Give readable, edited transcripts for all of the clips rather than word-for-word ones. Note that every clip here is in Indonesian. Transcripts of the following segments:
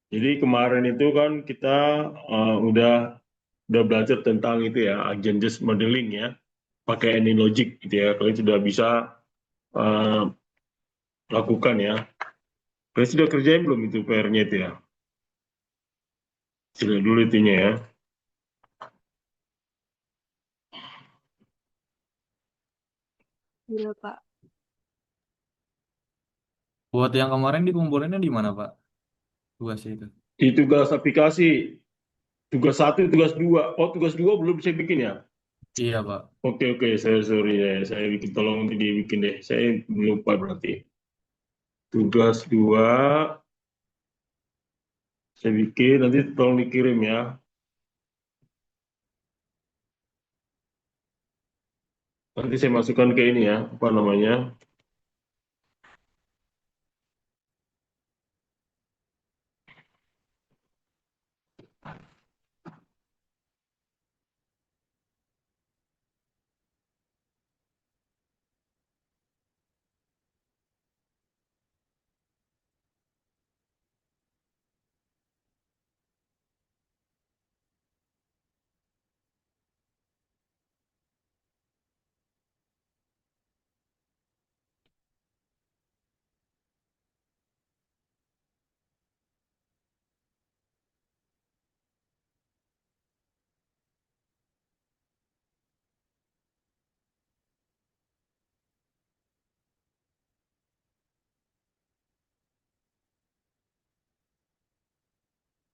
Jadi kemarin itu kan kita udah belajar tentang itu ya, agent based modeling ya, pakai AnyLogic gitu ya. Kalian sudah bisa uh, lakukan ya. Kalian sudah kerjain belum itu PR-nya itu ya? Sudah dulu itunya ya. Iya, Pak. Buat yang kemarin dikumpulinnya di mana, Pak? Tugasnya itu. Di tugas aplikasi, tugas satu, tugas dua. Oh, tugas dua belum bisa bikin ya? Iya, Pak. Oke, oke, saya sorry ya. Saya bikin, tolong nanti dibikin deh. Saya lupa berarti. Tugas dua, saya bikin, nanti tolong dikirim ya. Nanti saya masukkan ke ini ya, apa namanya.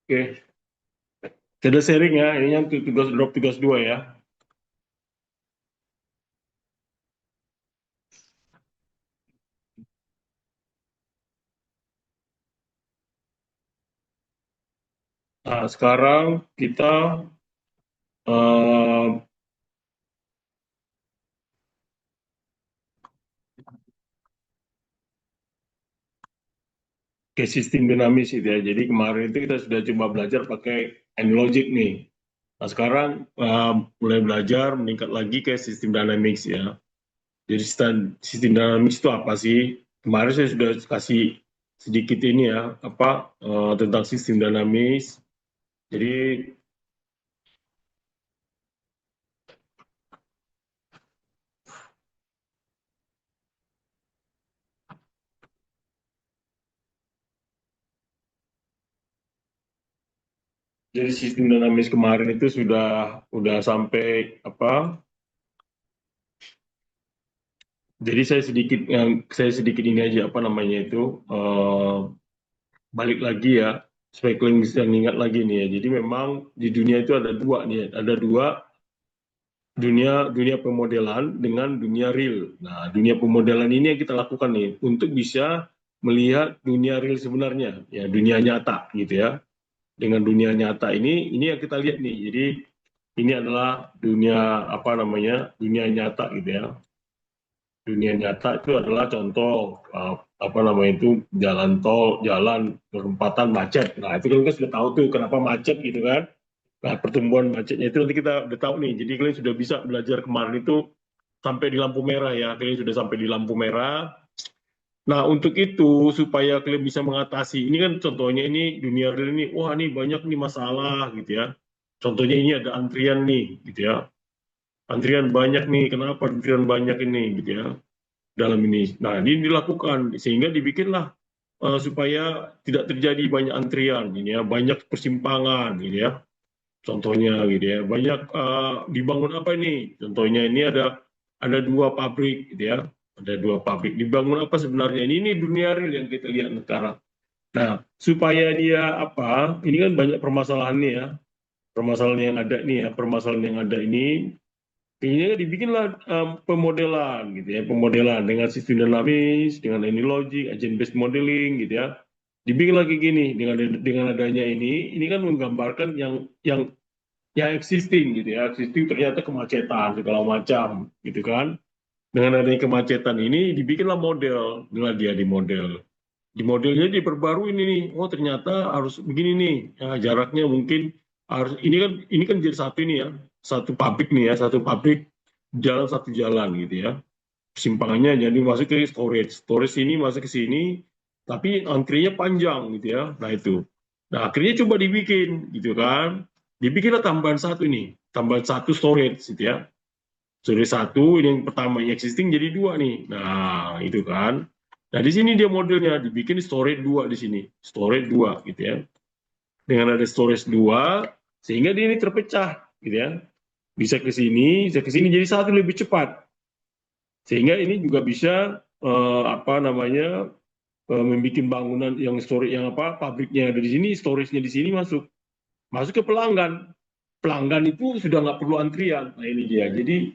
Oke, sudah sharing ya. Ini yang tugas drop tugas dua ya. Nah, sekarang kita eh, ke sistem dinamis itu ya. Jadi kemarin itu kita sudah coba belajar pakai AnyLogic nih. Nah, sekarang mulai belajar meningkat lagi ke sistem dynamics ya. Jadi sistem dynamics itu apa sih? Kemarin saya sudah kasih sedikit ini ya, apa tentang sistem dynamics. Jadi sistem dinamis kemarin itu sudah sampai apa? Jadi saya sedikit ini aja apa namanya itu balik lagi ya supaya kalian bisa ingat lagi nih ya. Jadi memang di dunia itu ada dua nih, ada dua dunia dunia pemodelan dengan dunia real. Nah, dunia pemodelan ini yang kita lakukan nih untuk bisa melihat dunia real sebenarnya, ya dunia nyata gitu ya. Dengan dunia nyata ini yang kita lihat nih. Jadi ini adalah dunia apa namanya dunia nyata gitu ya. Dunia nyata itu adalah contoh apa namanya itu jalan tol, jalan perempatan macet. Nah itu kan kita sudah tahu tuh kenapa macet gitu kan. Nah pertumbuhan macetnya itu nanti kita udah tahu nih. Jadi kalian sudah bisa belajar kemarin itu sampai di lampu merah ya. Kalian sudah sampai di lampu merah. Nah untuk itu supaya kalian bisa mengatasi ini kan contohnya ini dunia real ini wah ini banyak nih masalah gitu ya. Contohnya ini ada antrian nih gitu ya. Antrian banyak nih, kenapa antrian banyak ini gitu ya dalam ini. Nah, ini dilakukan sehingga dibikinlah supaya tidak terjadi banyak antrian, ini ya, banyak persimpangan, gitu ya. Contohnya, gitu ya, banyak dibangun apa ini? Contohnya ini ada dua pabrik, gitu ya, ada dua pabrik. Dibangun apa sebenarnya? Ini dunia real yang kita lihat sekarang. Nah, supaya dia apa? Ini kan banyak permasalahannya ya, permasalahan yang ada nih ya, permasalahan yang ada ini ini dibikinlah pemodelan gitu ya, pemodelan dengan sistem dinamis, dengan logic, agent based modeling gitu ya. Dibikin lagi gini dengan adanya ini kan menggambarkan yang existing gitu ya, existing ternyata kemacetan segala macam gitu kan. Dengan adanya kemacetan ini dibikinlah model, dengan dia di model. Di modelnya diperbarui ini nih, oh ternyata harus begini nih, ya, jaraknya mungkin harus ini kan jadi satu ini ya, satu pabrik nih ya, satu pabrik jalan satu jalan gitu ya. Simpangannya jadi masuk ke storage ini masuk ke sini, tapi antrinya panjang gitu ya. Nah itu. Nah, akhirnya coba dibikin, gitu kan. Dibikinlah tambahan satu nih, tambahan satu storage, gitu ya. Storage satu, ini yang pertama yang existing jadi dua nih. Nah, itu kan. Nah, di sini dia modelnya dibikin storage dua di sini, storage dua, gitu ya. Dengan ada storage dua, sehingga dia ini terpecah, gitu ya. Bisa ke sini, jadi satu lebih cepat. Sehingga ini juga bisa apa namanya membuat bangunan yang storage yang apa pabriknya ada di sini, storage-nya di sini masuk ke pelanggan. Pelanggan itu sudah nggak perlu antrian. Nah ini dia. Jadi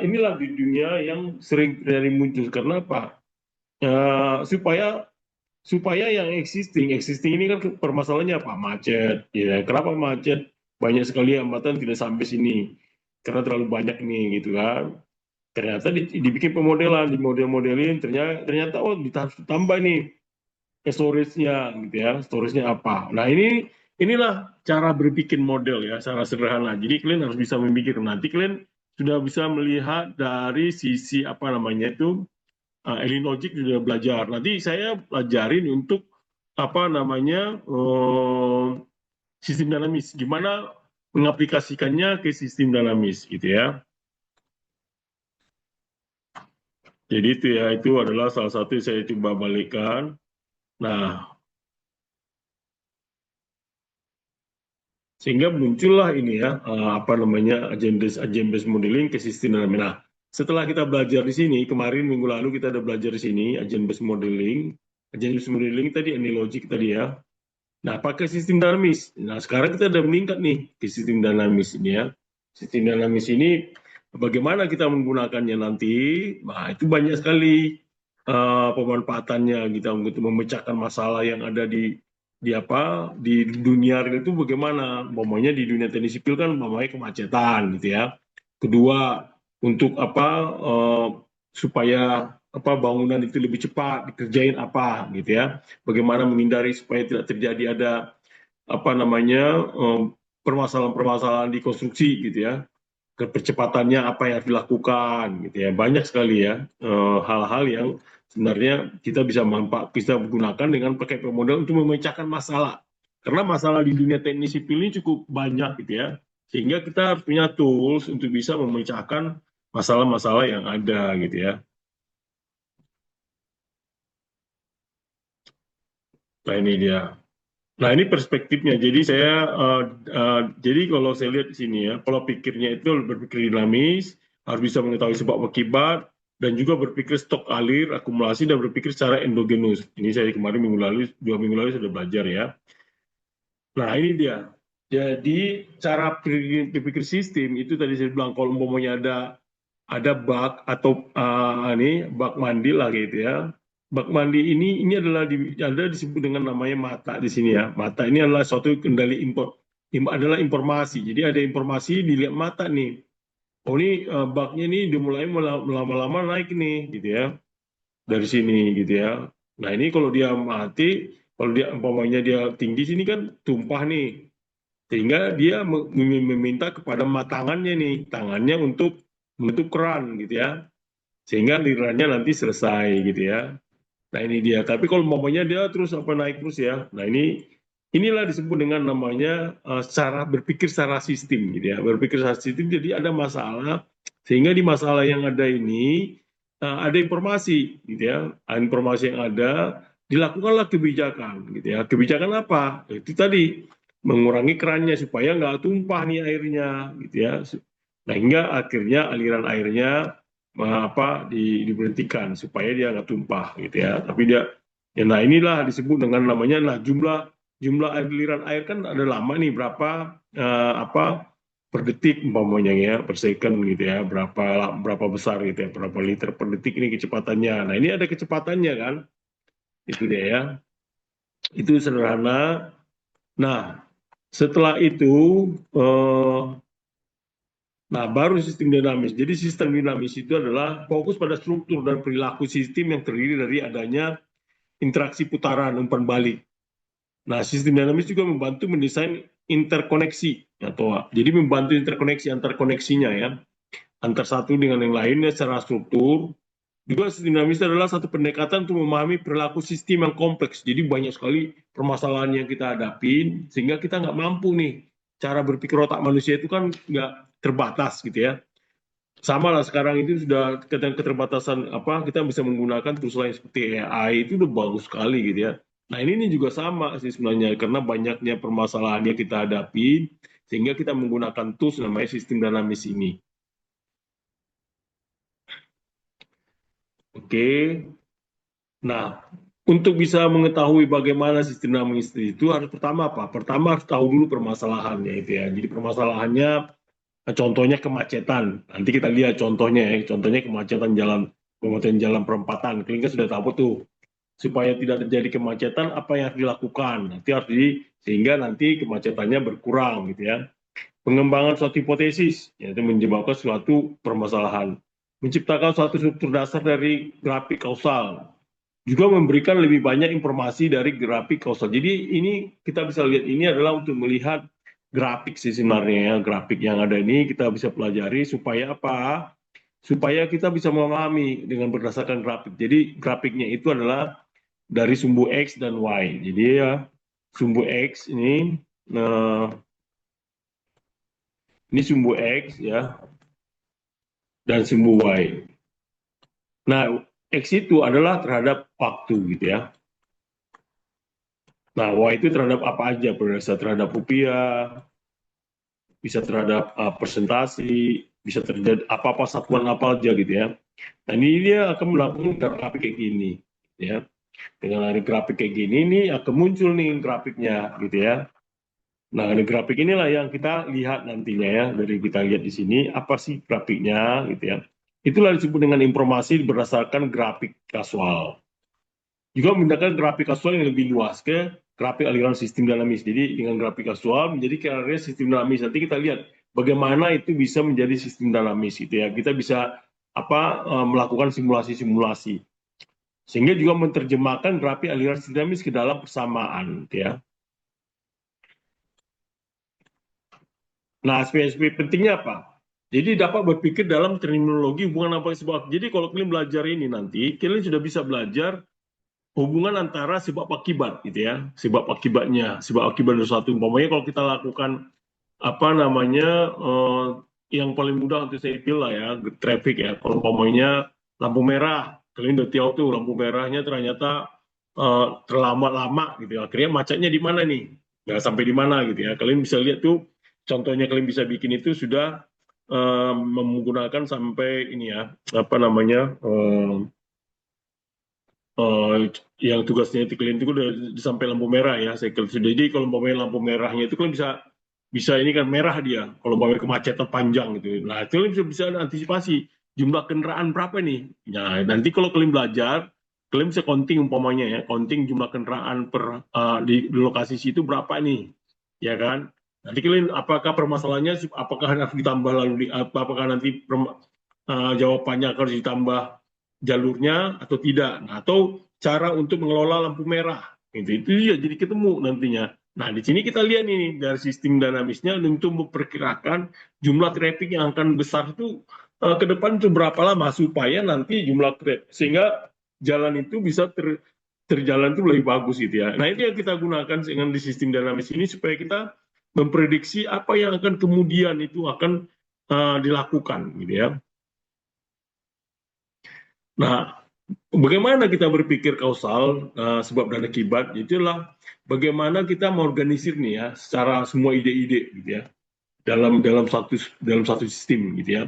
inilah di dunia yang sering terjadi muncul. Karena apa? Supaya supaya yang existing ini kan permasalahannya apa? Macet. Ya. Kenapa macet? Banyak sekali hambatan tidak sampai sini karena terlalu banyak nih gitu kan. Ternyata dibikin pemodelan, di model-modelin, ternyata oh ditambah nih storage-nya gitu ya, storage-nya apa. Nah, inilah cara berpikir model ya, secara sederhana. Jadi kalian harus bisa memikir. Nanti kalian sudah bisa melihat dari sisi apa namanya itu Alien Logic sudah belajar. Nanti saya pelajarin untuk apa namanya sistem dinamis. Gimana mengaplikasikannya ke sistem dinamis gitu ya. Jadi itu ya, itu adalah salah satu yang saya coba balikkan. Nah, sehingga muncullah ini ya apa namanya agent-based modeling ke sistem dinamis. Nah, setelah kita belajar di sini kemarin minggu lalu kita ada belajar di sini agent-based modeling tadi analogi tadi ya. Nah, pakai sistem dinamis. Nah, sekarang kita udah meningkat nih ke sistem dinamis ini ya. Sistem dinamis ini bagaimana kita menggunakannya nanti? Nah, itu banyak sekali pemanfaatannya kita untuk memecahkan masalah yang ada di apa di dunia real itu bagaimana? Umpamanya di dunia teknik sipil kan umpamanya kemacetan gitu ya. Kedua, untuk apa supaya apa bangunan itu lebih cepat dikerjain apa gitu ya. Bagaimana menghindari supaya tidak terjadi ada apa namanya permasalahan-permasalahan di konstruksi gitu ya. Kepercepatannya apa yang harus dilakukan gitu ya. Banyak sekali ya hal-hal yang sebenarnya kita bisa gunakan dengan pakai pemodel untuk memecahkan masalah. Karena masalah di dunia teknik sipil ini cukup banyak gitu ya. Sehingga kita harus punya tools untuk bisa memecahkan masalah-masalah yang ada gitu ya. Nah ini dia. Nah ini perspektifnya. Jadi jadi kalau saya lihat di sini ya, pola pikirnya itu berpikir dinamis, harus bisa mengetahui sebab akibat, dan juga berpikir stok alir, akumulasi, dan berpikir secara endogenus. Ini saya kemarin minggu lalu, 2 minggu lalu sudah belajar ya. Nah ini dia. Jadi cara berpikir sistem itu tadi saya bilang kalau umpamanya ada bug atau ini bug mandi lah gitu ya. Bug mandi ini adalah ada disebut dengan namanya mata di sini ya. Mata ini adalah suatu kendali adalah informasi. Jadi ada informasi dilihat mata nih. Oh ini bugnya ini dimulai lama-lama naik nih gitu ya dari sini gitu ya. Nah ini kalau dia mati, kalau dia umpamanya dia tinggi sini kan tumpah nih sehingga dia meminta kepada tangannya nih tangannya untuk menutup keran gitu ya sehingga alirannya nanti selesai gitu ya. Nah ini dia. Tapi kalau umpamanya dia terus apa naik terus ya. Nah inilah disebut dengan namanya cara berpikir secara sistem gitu ya. Berpikir secara sistem jadi ada masalah sehingga di masalah yang ada ini ada informasi gitu ya. Informasi yang ada dilakukanlah kebijakan gitu ya. Kebijakan apa? Itu tadi mengurangi kerannya supaya nggak tumpah nih airnya gitu ya. Nah hingga akhirnya aliran airnya apa diberhentikan supaya dia nggak tumpah gitu ya. Tapi dia ya nah inilah disebut dengan namanya nah jumlah jumlah aliran air kan ada lama nih berapa apa per detik umpamanya ya per second gitu ya berapa besar gitu ya berapa liter per detik ini kecepatannya. Nah ini ada kecepatannya kan itu dia ya itu sederhana. Nah setelah itu eh, nah, baru sistem dinamis. Jadi sistem dinamis itu adalah fokus pada struktur dan perilaku sistem yang terdiri dari adanya interaksi putaran umpan balik. Nah, sistem dinamis juga membantu mendesain interkoneksi atau jadi membantu interkoneksi antar koneksinya ya antar satu dengan yang lainnya secara struktur Juga sistem dinamis adalah satu pendekatan untuk memahami perilaku sistem yang kompleks. Jadi banyak sekali permasalahan yang kita hadapin, sehingga kita nggak mampu nih. Cara berpikir otak manusia itu kan nggak terbatas gitu ya. Sama lah sekarang itu sudah keterbatasan apa, kita bisa menggunakan tools lain seperti AI itu udah bagus sekali gitu ya. Nah ini juga sama sih sebenarnya, karena banyaknya permasalahan yang kita hadapi, sehingga kita menggunakan tools namanya sistem dinamis ini. Oke. Nah, untuk bisa mengetahui bagaimana sistem dinamis itu harus pertama apa? Pertama harus tahu dulu permasalahannya itu ya. Jadi permasalahannya, contohnya kemacetan. Nanti kita lihat contohnya ya. Contohnya kemacetan jalan perempatan. Kalian kan sudah tahu tuh. Supaya tidak terjadi kemacetan, apa yang harus dilakukan? Nanti sehingga nanti kemacetannya berkurang gitu ya. Pengembangan suatu hipotesis, yaitu menyebabkan suatu permasalahan. Menciptakan suatu struktur dasar dari grafik kausal, juga memberikan lebih banyak informasi dari grafik kausal. Jadi ini kita bisa lihat, ini adalah untuk melihat grafik sih sebenarnya ya. Grafik yang ada ini kita bisa pelajari supaya apa? Supaya kita bisa memahami dengan berdasarkan grafik. Jadi grafiknya itu adalah dari sumbu X dan Y. Jadi ya sumbu X ini sumbu X ya, dan sumbu Y. Nah, X itu adalah terhadap waktu gitu ya. Nah, Y itu terhadap apa aja? Bisa terhadap rupiah, bisa terhadap presentasi, bisa terjadi apa-apa satuan apa aja gitu ya. Nah, ini dia akan melakukan grafik kayak gini, ya. Dengan ada grafik kayak gini, ini akan muncul nih grafiknya, gitu ya. Nah, dari grafik inilah yang kita lihat nantinya ya. Dari kita lihat di sini, apa sih grafiknya, gitu ya. Itulah disebut dengan informasi berdasarkan grafik kasual. Juga memindahkan grafik kasual yang lebih luas ke grafik aliran sistem dinamis. Jadi dengan grafik kasual menjadi aliran sistem dinamis. Nanti kita lihat bagaimana itu bisa menjadi sistem dinamis gitu ya. Kita bisa melakukan simulasi-simulasi. Sehingga juga menerjemahkan grafik aliran sistem dinamis ke dalam persamaan gitu ya. Nah, aspek-aspek pentingnya apa? Jadi dapat berpikir dalam terminologi hubungan apa sebab. Jadi kalau kalian belajar ini nanti, kalian sudah bisa belajar hubungan antara sebab akibat gitu ya, sebab akibatnya, sebab akibat dari satu. Umpamanya kalau kita lakukan apa namanya yang paling mudah untuk saya pilih lah ya, traffic ya. Kalau umpamanya lampu merah, kalian udah tahu tuh lampu merahnya ternyata terlama-lama gitu ya. Akhirnya macetnya di mana nih? Nggak sampai di mana gitu ya. Kalian bisa lihat tuh contohnya, kalian bisa bikin itu sudah menggunakan sampai ini ya, apa namanya eh, yang tugasnya itu kalian itu udah sampai lampu merah ya, saya kira sudah. Jadi kalau mau lampu merahnya itu kalian bisa bisa ini kan merah dia kalau mau kemacetan panjang gitu. Nah itu kalian bisa antisipasi jumlah kendaraan berapa nih. Nah nanti kalau kalian belajar, kalian bisa counting umpamanya ya, counting jumlah kendaraan di lokasi situ berapa nih, ya kan. Nanti kalian apakah permasalahannya apakah harus ditambah apakah nanti jawabannya harus ditambah jalurnya atau tidak. Nah, atau cara untuk mengelola lampu merah. Itu dia jadi ketemu nantinya. Nah, di sini kita lihat ini dari sistem dinamisnya untuk memperkirakan jumlah traffic yang akan besar itu ke depan itu berapa lama supaya nanti jumlah traffic sehingga jalan itu bisa terjalan itu lebih bagus gitu ya. Nah, itu yang kita gunakan dengan di sistem dinamis ini supaya kita memprediksi apa yang akan kemudian itu akan dilakukan gitu ya. Nah, bagaimana kita berpikir kausal, sebab dan akibat, itulah bagaimana kita mengorganisir nih ya, secara semua ide-ide gitu ya, dalam satu sistem gitu ya.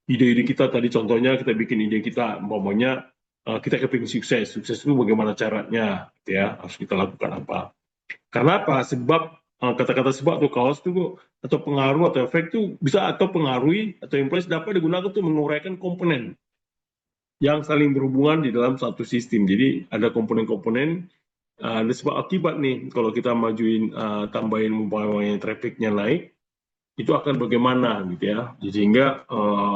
Ide-ide kita tadi contohnya kita bikin ide kita, umpamanya kita kepingin sukses, sukses itu bagaimana caranya, gitu ya, harus kita lakukan apa. Karena apa? Sebab kata-kata sebab atau kaos itu atau pengaruh atau efek itu bisa atau pengaruhi atau influence dapat digunakan untuk menguraikan komponen yang saling berhubungan di dalam satu sistem. Jadi ada komponen-komponen, ada sebab akibat nih. Kalau kita majuin, tambahin umpamanya trafficnya naik, itu akan bagaimana gitu ya. Sehingga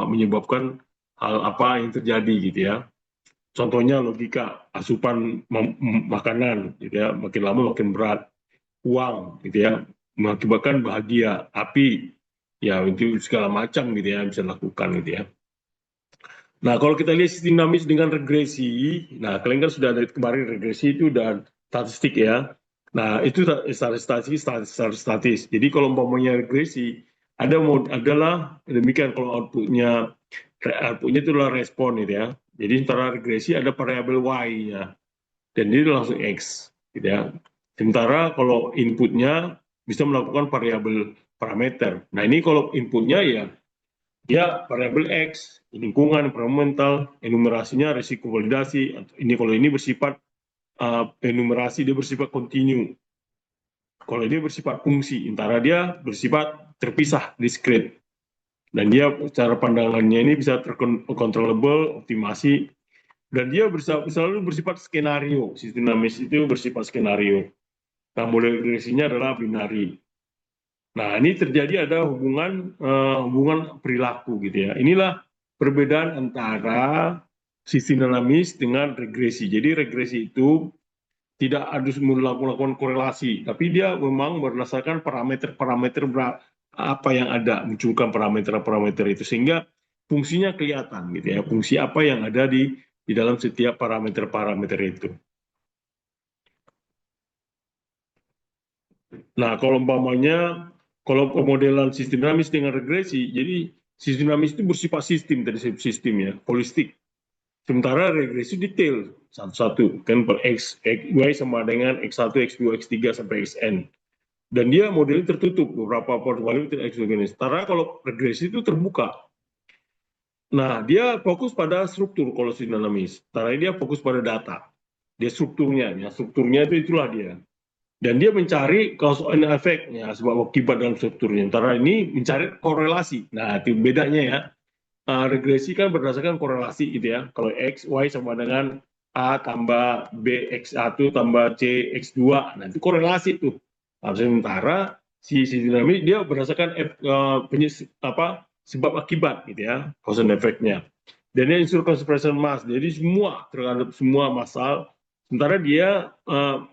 menyebabkan hal apa yang terjadi gitu ya. Contohnya logika asupan makanan gitu ya, makin lama makin berat. Uang gitu ya, mengakibatkan bahagia, api, ya itu segala macam gitu ya bisa dilakukan gitu ya. Nah, kalau kita lihat sistem dinamis dengan regresi, nah kalian kan sudah dari kemarin regresi itu udah statistik ya. Nah, itu statis. Jadi kalau umpamanya regresi, adalah demikian kalau outputnya itu adalah respon gitu ya. Jadi sementara regresi ada variabel y-nya dan ini langsung x gitu ya. Sementara kalau inputnya bisa melakukan variabel parameter. Nah, ini kalau inputnya ya dia variabel X, lingkungan, environmental, enumerasinya risiko validasi. Ini kalau ini bersifat enumerasi dia bersifat kontinu. Kalau dia bersifat fungsi, antara dia bersifat terpisah, discrete. Dan dia cara pandangannya ini bisa tercontrollable, optimasi, dan dia selalu bersifat skenario. Sistem dinamis itu bersifat skenario. Nah, model regresinya adalah binari. Nah, ini terjadi ada hubungan perilaku gitu ya. Inilah perbedaan antara sistem dinamis dengan regresi. Jadi regresi itu tidak harus melakukan korelasi, tapi dia memang berdasarkan parameter-parameter apa yang ada, munculkan parameter-parameter itu sehingga fungsinya kelihatan gitu ya. Fungsi apa yang ada di dalam setiap parameter-parameter itu. Nah, kalau pemodelan sistem dinamis dengan regresi, jadi sistem dinamis itu bersifat sistem dari sistem ya, holistik. Sementara regresi detail satu-satu, kan per y sama dengan x1, x2, x3 sampai xn. Dan dia modelnya tertutup, beberapa portfolio tidak eksogenis. Sementara kalau regresi itu terbuka. Nah, dia fokus pada struktur kalau sistem dinamis. Sementara dia fokus pada data. Dia strukturnya, ya strukturnya itu itulah dia. Dan dia mencari cause and effect, ya, sebab akibat dalam strukturnya. Antara ini mencari korelasi. Nah, itu bedanya ya. Regresi kan berdasarkan korelasi gitu ya. Kalau X, Y sama dengan A tambah B, X1 tambah C, X2. Nah, itu korelasi tuh. Nah, sementara si dinamis dia berdasarkan sebab akibat gitu ya, cause and effect-nya. Dan dia unsur concentration mass. Jadi semua terhadap semua massal. Sementara dia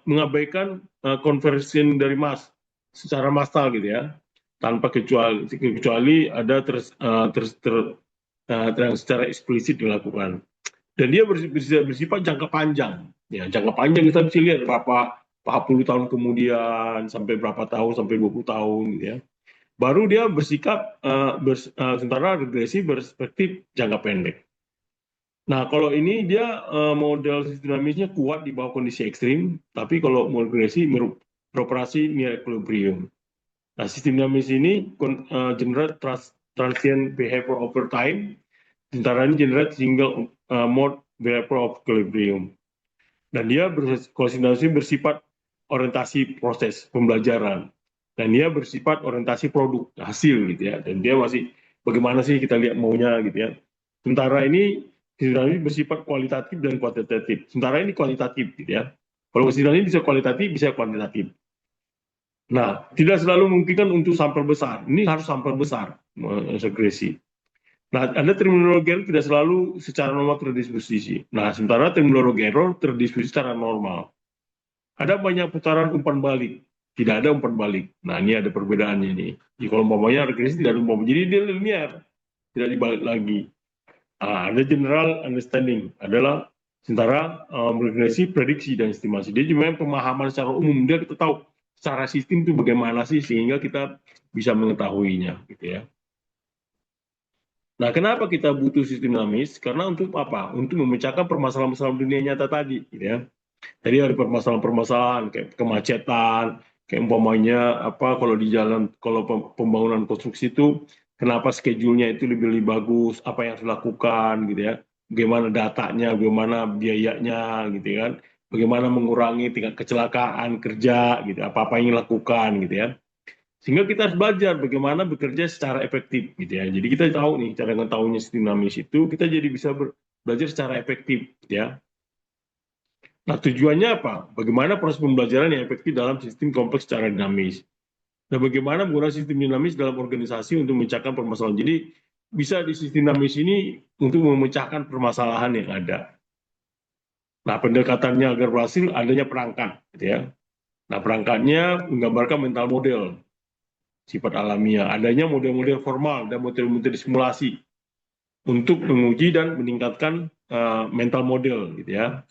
mengabaikan conversion dari mass secara massal gitu ya, tanpa kecuali ada yang secara eksplisit dilakukan. Dan dia bersifat jangka panjang. Ya, jangka panjang kita bisa lihat berapa 40 tahun kemudian sampai berapa tahun sampai 20 tahun gitu ya. Baru dia bersikap sementara regresi berperspektif jangka pendek. Nah, kalau ini dia model sistem dinamisnya kuat di bawah kondisi ekstrim, tapi kalau model regresi beroperasi near equilibrium. Nah, sistem dinamis ini generate transient behavior over time, sementara ini generate single mode behavior of equilibrium. Dan dia konsistensi bersifat orientasi proses pembelajaran. Dan dia bersifat orientasi produk, hasil gitu ya. Dan dia masih bagaimana sih kita lihat maunya gitu ya. Sementara ini sistem ini bersifat kualitatif dan kuantitatif. Sementara ini kualitatif gitu ya. Kalau sistem ini bisa kualitatif, bisa kuantitatif. Nah, tidak selalu memungkinkan untuk sampel besar. Ini harus sampel besar, regresi. Nah, ada terminologi error tidak selalu secara normal terdistribusi. Nah, sementara terminologi error terdistribusi secara normal. Ada banyak putaran umpan balik, tidak ada umpan balik. Nah, ini ada perbedaannya nih. Di kalau umpamanya regresi tidak ada umpan balik, jadi dia linear, tidak dibalik lagi. Ada general understanding, adalah sementara regresi prediksi dan estimasi. Dia cuma pemahaman secara umum, dia kita tahu secara sistem itu bagaimana sih sehingga kita bisa mengetahuinya, gitu ya. Nah, kenapa kita butuh sistem dinamis? Karena untuk apa? Untuk memecahkan permasalahan-permasalahan dunia nyata tadi, gitu ya. Jadi ada permasalahan-permasalahan kayak kemacetan, kayak umpamanya apa kalau di jalan, kalau pembangunan konstruksi itu kenapa schedule-nya itu lebih bagus, apa yang harus dilakukan gitu ya. Bagaimana datanya, bagaimana biayanya gitu kan. Bagaimana mengurangi tingkat kecelakaan kerja gitu, apa-apa yang dilakukan gitu ya. Sehingga kita harus belajar bagaimana bekerja secara efektif gitu ya. Jadi kita tahu nih cara mengetahuinya sistem dinamis itu, kita jadi bisa belajar secara efektif gitu ya. Nah, tujuannya apa? Bagaimana proses pembelajaran yang efektif dalam sistem kompleks secara dinamis. Dan bagaimana menggunakan sistem dinamis dalam organisasi untuk memecahkan permasalahan. Jadi, bisa di sistem dinamis ini untuk memecahkan permasalahan yang ada. Nah, pendekatannya agar berhasil adanya perangkat. Gitu ya. Nah, perangkatnya menggambarkan mental model, sifat alamiah. Adanya model-model formal dan model-model simulasi. untuk menguji dan meningkatkan mental model gitu ya.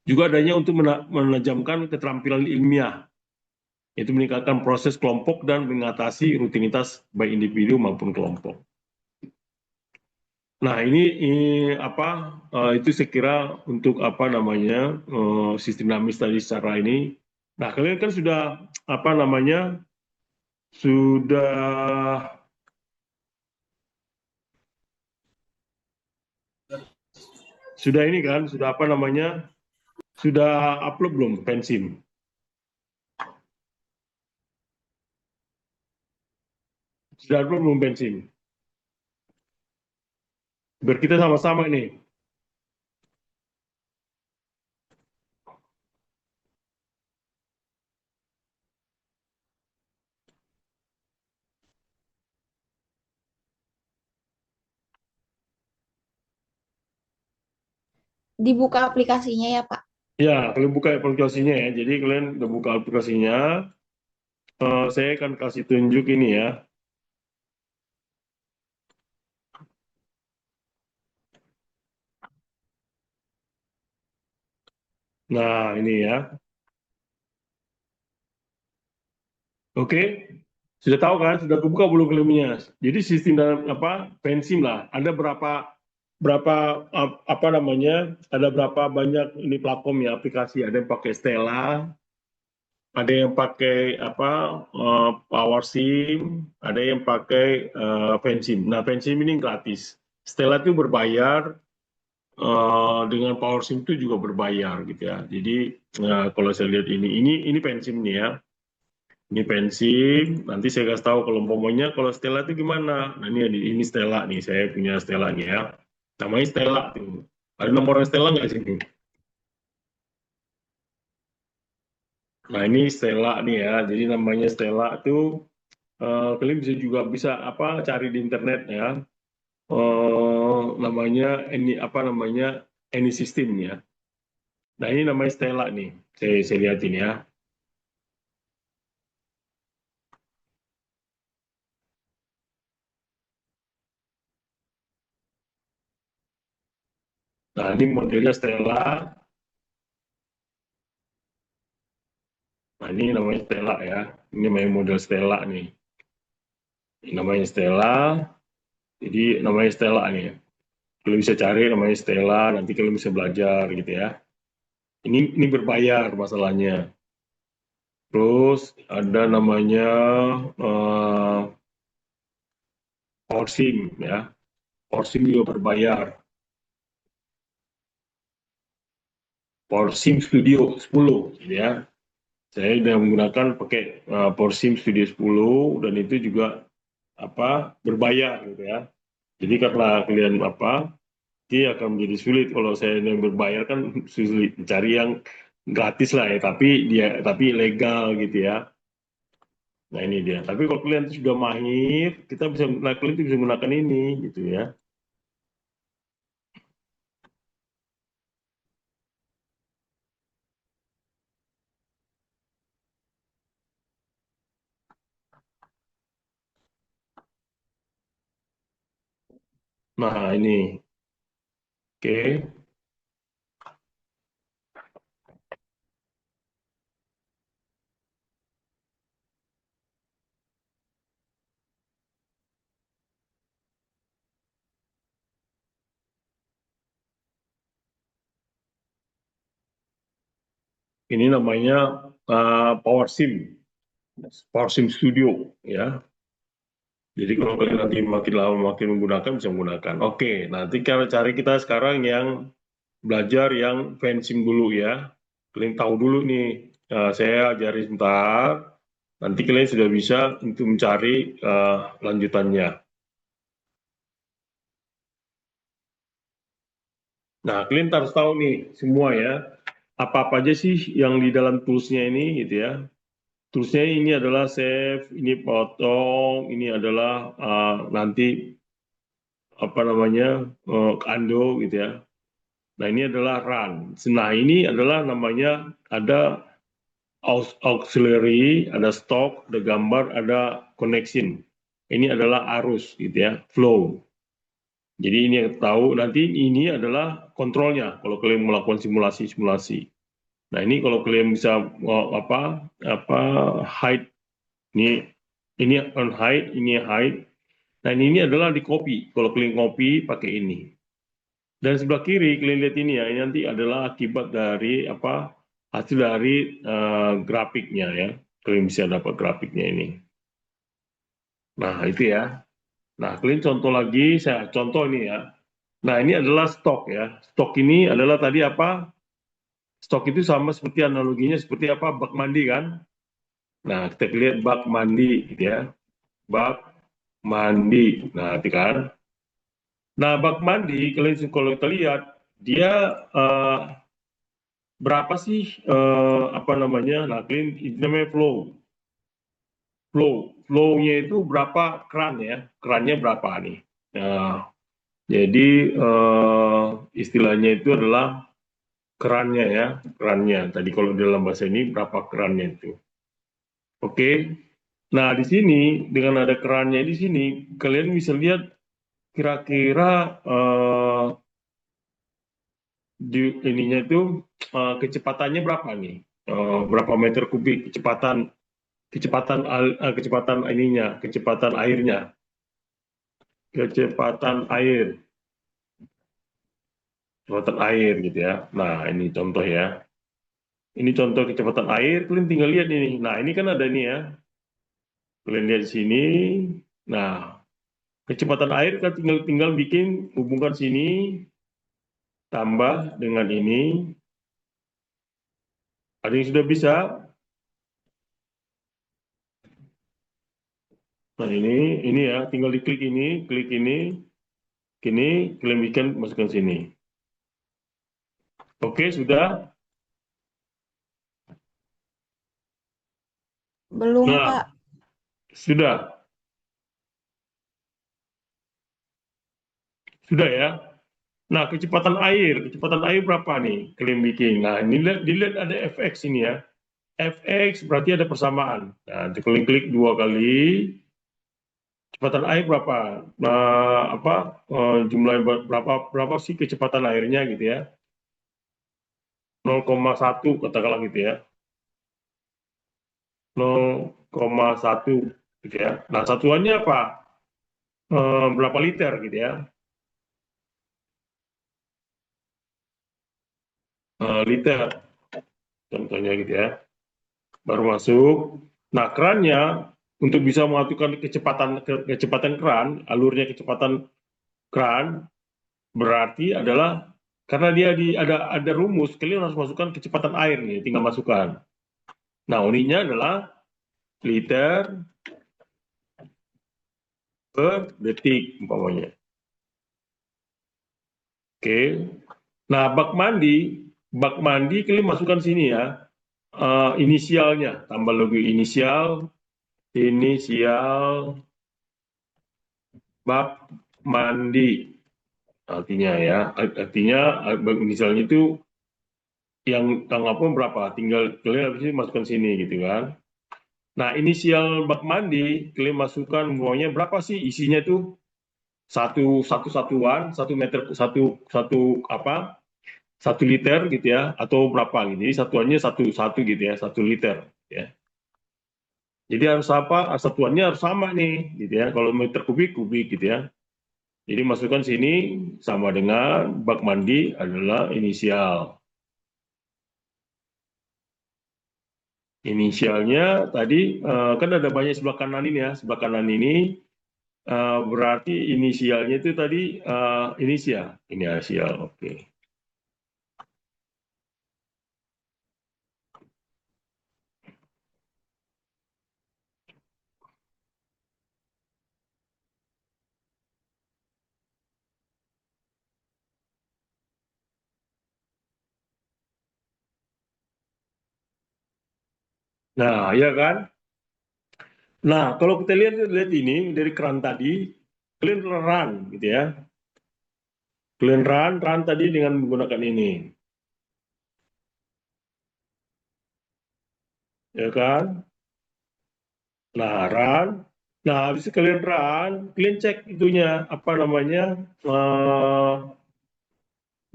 Juga adanya untuk menajamkan keterampilan ilmiah, yaitu meningkatkan proses kelompok dan mengatasi rutinitas baik individu maupun kelompok. Nah, ini apa itu saya kira untuk apa namanya sistem dinamis tadi secara ini. Nah, kalian kan sudah apa namanya sudah ini kan sudah apa namanya sudah upload belum pensim? Sudah upload belum pensim? Biar kita sama-sama nih. Dibuka aplikasinya ya, Pak. Ya, kalian buka aplikasinya ya. Jadi kalian udah buka aplikasinya. Saya akan kasih tunjuk ini ya. Nah, ini ya. Oke. Sudah tahu kan? Sudah kebuka belum filmnya? Jadi sistem dalam apa? Pensim lah. Ada berapa berapa apa namanya? Ada berapa banyak ini platform ya aplikasi? Ada yang pakai Stella, ada yang pakai apa? PowerSim, ada yang pakai Pensim. Nah, Pensim ini gratis. Stella itu berbayar, dengan PowerSim itu juga berbayar gitu ya. Jadi kalau saya lihat ini pensim nih ya. Ini pensim. Nanti saya kasih tahu kalau umpamanya kalau Stella itu gimana. Nah ini Stella nih. Saya punya Stella nih ya. Namanya Stella tuh. Ada nomor Stella nggak sih? Nah ini Stella nih ya. Jadi namanya Stella tuh kalian bisa juga bisa apa cari di internet ya. Namanya ini apa namanya any system ya. Nah ini namanya Stella nih. Saya lihatin ya. Nah, ini modelnya Stella. Nah, ini namanya Stella ya. Ini namanya model Stella nih. Ini namanya Stella. Jadi namanya Stella nih. Kalian bisa cari namanya Stella. Nanti kalian bisa belajar gitu ya. Ini berbayar masalahnya. Terus ada namanya uh, Porsim ya. Porsim juga berbayar. Porsim Studio 10 gitu ya. Saya sudah menggunakan pakai Porsim Studio 10 dan itu juga apa berbayar gitu ya. Jadi karena kalian apa, dia akan menjadi sulit kalau saya yang berbayar kan sulit cari yang gratis lah ya, tapi legal gitu ya. Nah ini dia. Tapi kalau kalian sudah mahir, kita bisa nah, kalian bisa menggunakan ini gitu ya. Nah ini, oke. Ini namanya PowerSim Studio ya. Jadi kalau kalian nanti makin lama makin menggunakan bisa menggunakan. Oke, nanti kita cari kita sekarang yang belajar yang fansim dulu ya. Kalian tahu dulu nih, saya ajarin sebentar. Nanti kalian sudah bisa untuk mencari lanjutannya. Nah, kalian harus tahu nih semua ya, apa-apa aja sih yang di dalam toolsnya ini gitu ya. Toolsnya ini adalah save, ini potong, ini adalah nanti apa namanya undo gitu ya. Nah ini adalah run. Nah ini adalah namanya ada auxiliary, ada stop, ada gambar, ada connection. Ini adalah arus gitu ya, flow. Jadi ini yang tahu nanti ini adalah kontrolnya kalau kalian melakukan simulasi-simulasi. Nah ini kalau kalian bisa apa height ini on height, ini height. Nah ini adalah di copy. Kalau kalian copy pakai ini. Dan sebelah kiri kalian lihat ini ya, ini nanti adalah akibat dari apa hasil dari grafiknya ya. Kalian bisa dapat grafiknya ini. Nah itu ya. Nah kalian contoh lagi, saya contoh ini ya. Nah ini adalah stok ya. Stok ini adalah tadi apa? Stok itu sama seperti analoginya seperti apa? Bak mandi kan? Nah kita lihat bak mandi gitu ya. Bak mandi. Nah, itu kan. Nah, bak mandi kalian kalau kita lihat dia eh, berapa sih apa namanya? Nah, kalian itu namanya flow. Flow-nya itu berapa keran ya? Kerannya berapa nih? Nah, jadi istilahnya itu adalah kerannya ya, kerannya. Tadi kalau dalam bahasa ini berapa kerannya itu? Oke. Nah, di sini dengan ada kerannya di sini, kalian bisa lihat kira-kira di ininya itu kecepatannya berapa nih? Berapa meter kubik kecepatan ininya, kecepatan airnya, kecepatan air gitu ya. Nah, ini contoh ya. Ini contoh kecepatan air, kalian tinggal lihat ini. Nah, ini kan ada nih ya. Kalian lihat di sini. Nah, kecepatan air kan tinggal tinggal bikin hubungkan sini tambah dengan ini. Ada yang sudah bisa. Nah, ini ya, tinggal diklik ini, kalian bikin masukkan sini. Oke, sudah. Belum, Pak. Nah, sudah, sudah ya. Nah, kecepatan air berapa nih kalian bikin? Nah, ini dilihat ada fx ini ya. Fx berarti ada persamaan. Nah, kalian klik dua kali. Kecepatan air berapa? Nah, apa jumlah berapa sih kecepatan airnya gitu ya? 0,1 katakanlah gitu ya. 0,1 gitu ya. Nah, satuannya apa? Berapa liter gitu ya? Liter contohnya gitu ya. Baru masuk. Nah, kerannya untuk bisa mengaturkan kecepatan keran, alurnya kecepatan keran berarti adalah karena dia ada rumus, kalian harus masukkan kecepatan air nih, tinggal masukkan. Nah, uniknya adalah liter per detik umpamanya. Oke. Nah, bak mandi kalian masukkan sini ya. Inisialnya, tambah logo inisial bak mandi. Artinya ya, artinya inisialnya itu yang apa berapa? Tinggal kalian habis ini masukkan sini gitu kan. Nah, inisial bak mandi kalian masukkan maunya berapa sih isinya itu? Satu satuan, 1 meter satu apa? 1 liter gitu ya, atau berapa gitu. Jadi satuannya satu gitu ya, 1 liter ya. Jadi harus apa? Satuannya harus sama nih gitu ya. Kalau meter kubik kubik gitu ya. Jadi masukkan sini sama dengan bak mandi adalah inisial. Inisialnya tadi kan ada banyak sebelah kanan ini ya. Sebelah kanan ini berarti inisialnya itu tadi inisial. Inisial, oke. Nah, ya kan? Nah, kalau kita lihat ini dari keran tadi, kalian run gitu ya. Kalian run tadi dengan menggunakan ini. Ya kan? Nah, run. Nah, habis kalian run, kalian cek itunya apa namanya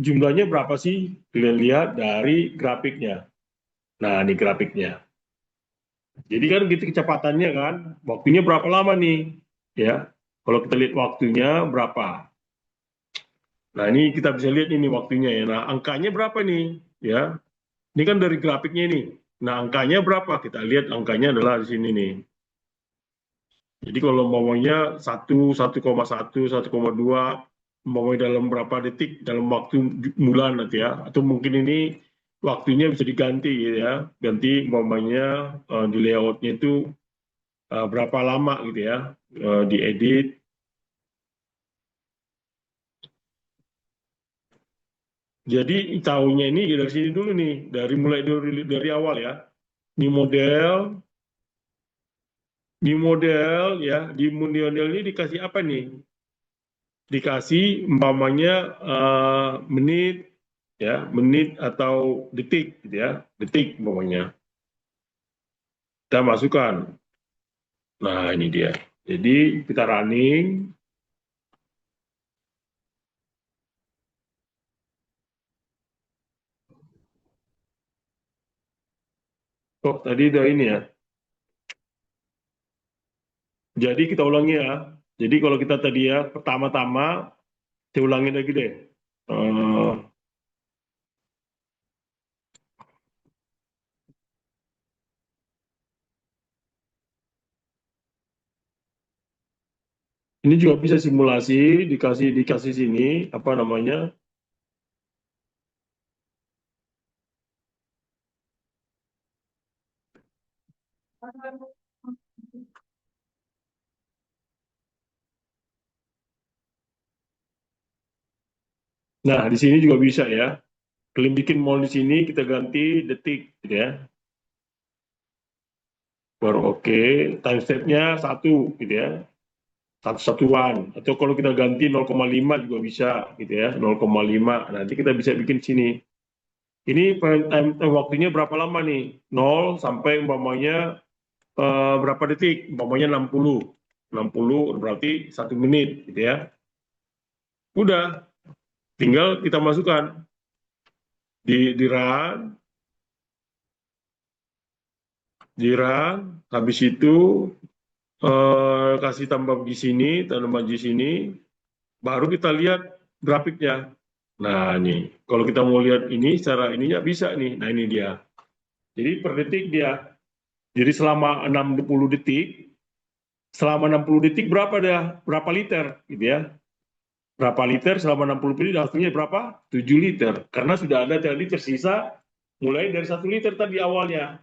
jumlahnya berapa sih? Kalian lihat dari grafiknya. Nah, ini grafiknya. Jadi kan gitu kecepatannya kan, waktunya berapa lama nih? Ya, kalau kita lihat waktunya berapa? Nah, ini kita bisa lihat ini waktunya ya. Nah, angkanya berapa nih? Ya, ini kan dari grafiknya ini. Nah, angkanya berapa? Kita lihat angkanya adalah di sini nih. Jadi kalau umpamanya 1,1, 1,2, umpamanya dalam berapa detik, dalam waktu bulan nanti ya, atau mungkin ini waktunya bisa diganti gitu ya, ganti umpamanya di layoutnya itu berapa lama gitu ya, diedit. Jadi tahunya ini dari sini dulu nih, dari awal ya. Ini model ya, di model ini dikasih apa nih? Dikasih umpamanya menit ya, menit atau detik gitu ya, detik umpamanya kita masukkan. Nah, ini dia. Jadi kita running. Oh, tadi udah ini ya. Jadi kita ulangi ya. Jadi kalau kita tadi ya pertama-tama saya ulangin lagi deh. Eh, ini juga bisa simulasi, dikasih dikasih sini apa namanya. Nah, di sini juga bisa ya. Kalian bikin mau di sini kita ganti detik gitu ya. Baru oke, time step-nya 1 gitu ya. Satu satuan. Atau kalau kita ganti 0,5 juga bisa gitu ya. 0,5. Nanti kita bisa bikin sini. Ini waktunya berapa lama nih? 0 sampai umpamanya berapa detik? Umpamanya 60. 60 berarti 1 menit gitu ya. Udah, tinggal kita masukkan di run, habis itu kasih tambah di sini, tambah di sini, baru kita lihat grafiknya. Nah, ini kalau kita mau lihat ini secara ininya bisa nih. Nah, ini dia. Jadi per detik dia. Jadi selama 60 detik, berapa dah? Berapa liter gitu ya. Berapa liter selama 60 detik hasilnya berapa? 7 liter. Karena sudah ada tadi tersisa mulai dari 1 liter tadi awalnya.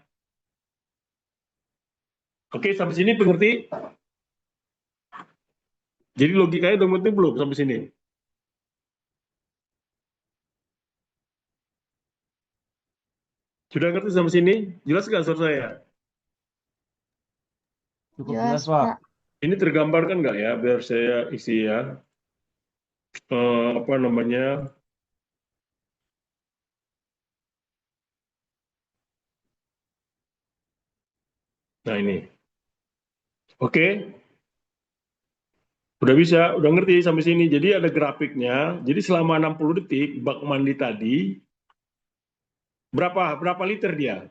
Oke, sampai sini pengerti? Jadi logikanya udah ngerti belum sampai sini? Sudah ngerti sampai sini? Jelas nggak suara saya? Cukup jelas, Jelas, Pak. Pak. Ini tergambarkan nggak ya? Biar saya isi ya. Apa namanya? Nah, ini. Oke, udah bisa, udah ngerti sampai sini. Jadi ada grafiknya. Jadi selama 60 detik bak mandi tadi berapa liter dia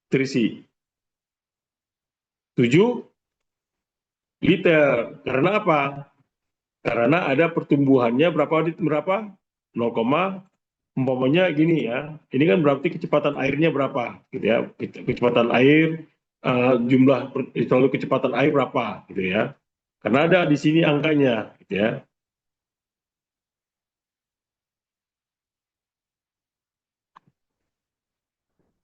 terisi? 7 liter. Karena apa? Karena ada pertumbuhannya berapa? 0, umpamanya gini ya. Ini kan berarti kecepatan airnya berapa gitu ya. Kecepatan air jumlah selalu kecepatan air berapa gitu ya. Karena ada di sini angkanya gitu ya.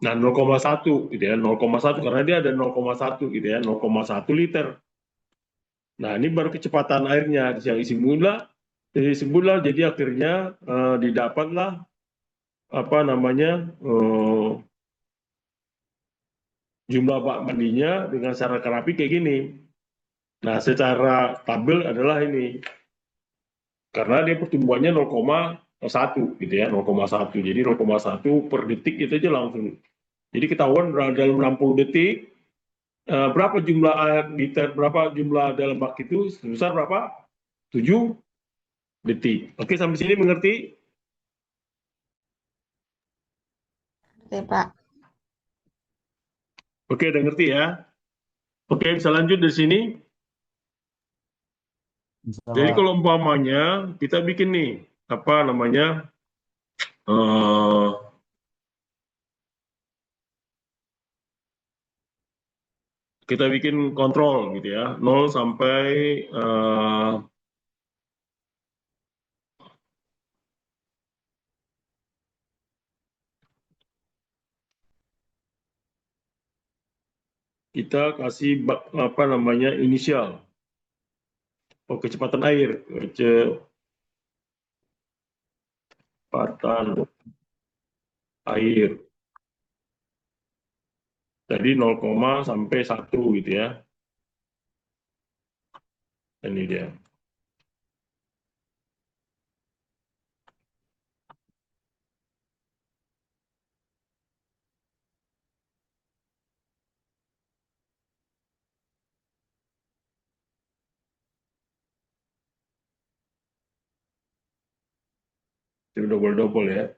Nah, 0,1 gitu ya, 0,1 karena dia ada 0,1 gitu ya, 0,1 liter. Nah, ini baru kecepatan airnya yang isi mula, jadi akhirnya didapatlah apa namanya jumlah bak mandinya dengan cara grafik kayak gini. Nah, secara tabel adalah ini karena dia pertumbuhannya 0,1 gitu ya, 0,1. Jadi 0,1 per detik itu aja langsung. Jadi ketahuan dalam 60 detik berapa jumlah air liter, berapa jumlah dalam bak itu sebesar berapa? 7 detik. Oke, sampai sini mengerti? Oke, Pak. Oke, udah ngerti ya? Oke, bisa lanjut dari sini. Bisa, Jadi Pak. kalau umpamanya kita bikin nih, apa namanya, eh kita bikin kontrol gitu ya, 0 sampai kita kasih apa namanya inisial, kecepatan air, kecepatan air. Tadi 0, sampai 1 gitu ya. Ini dia. Ini double-double ya.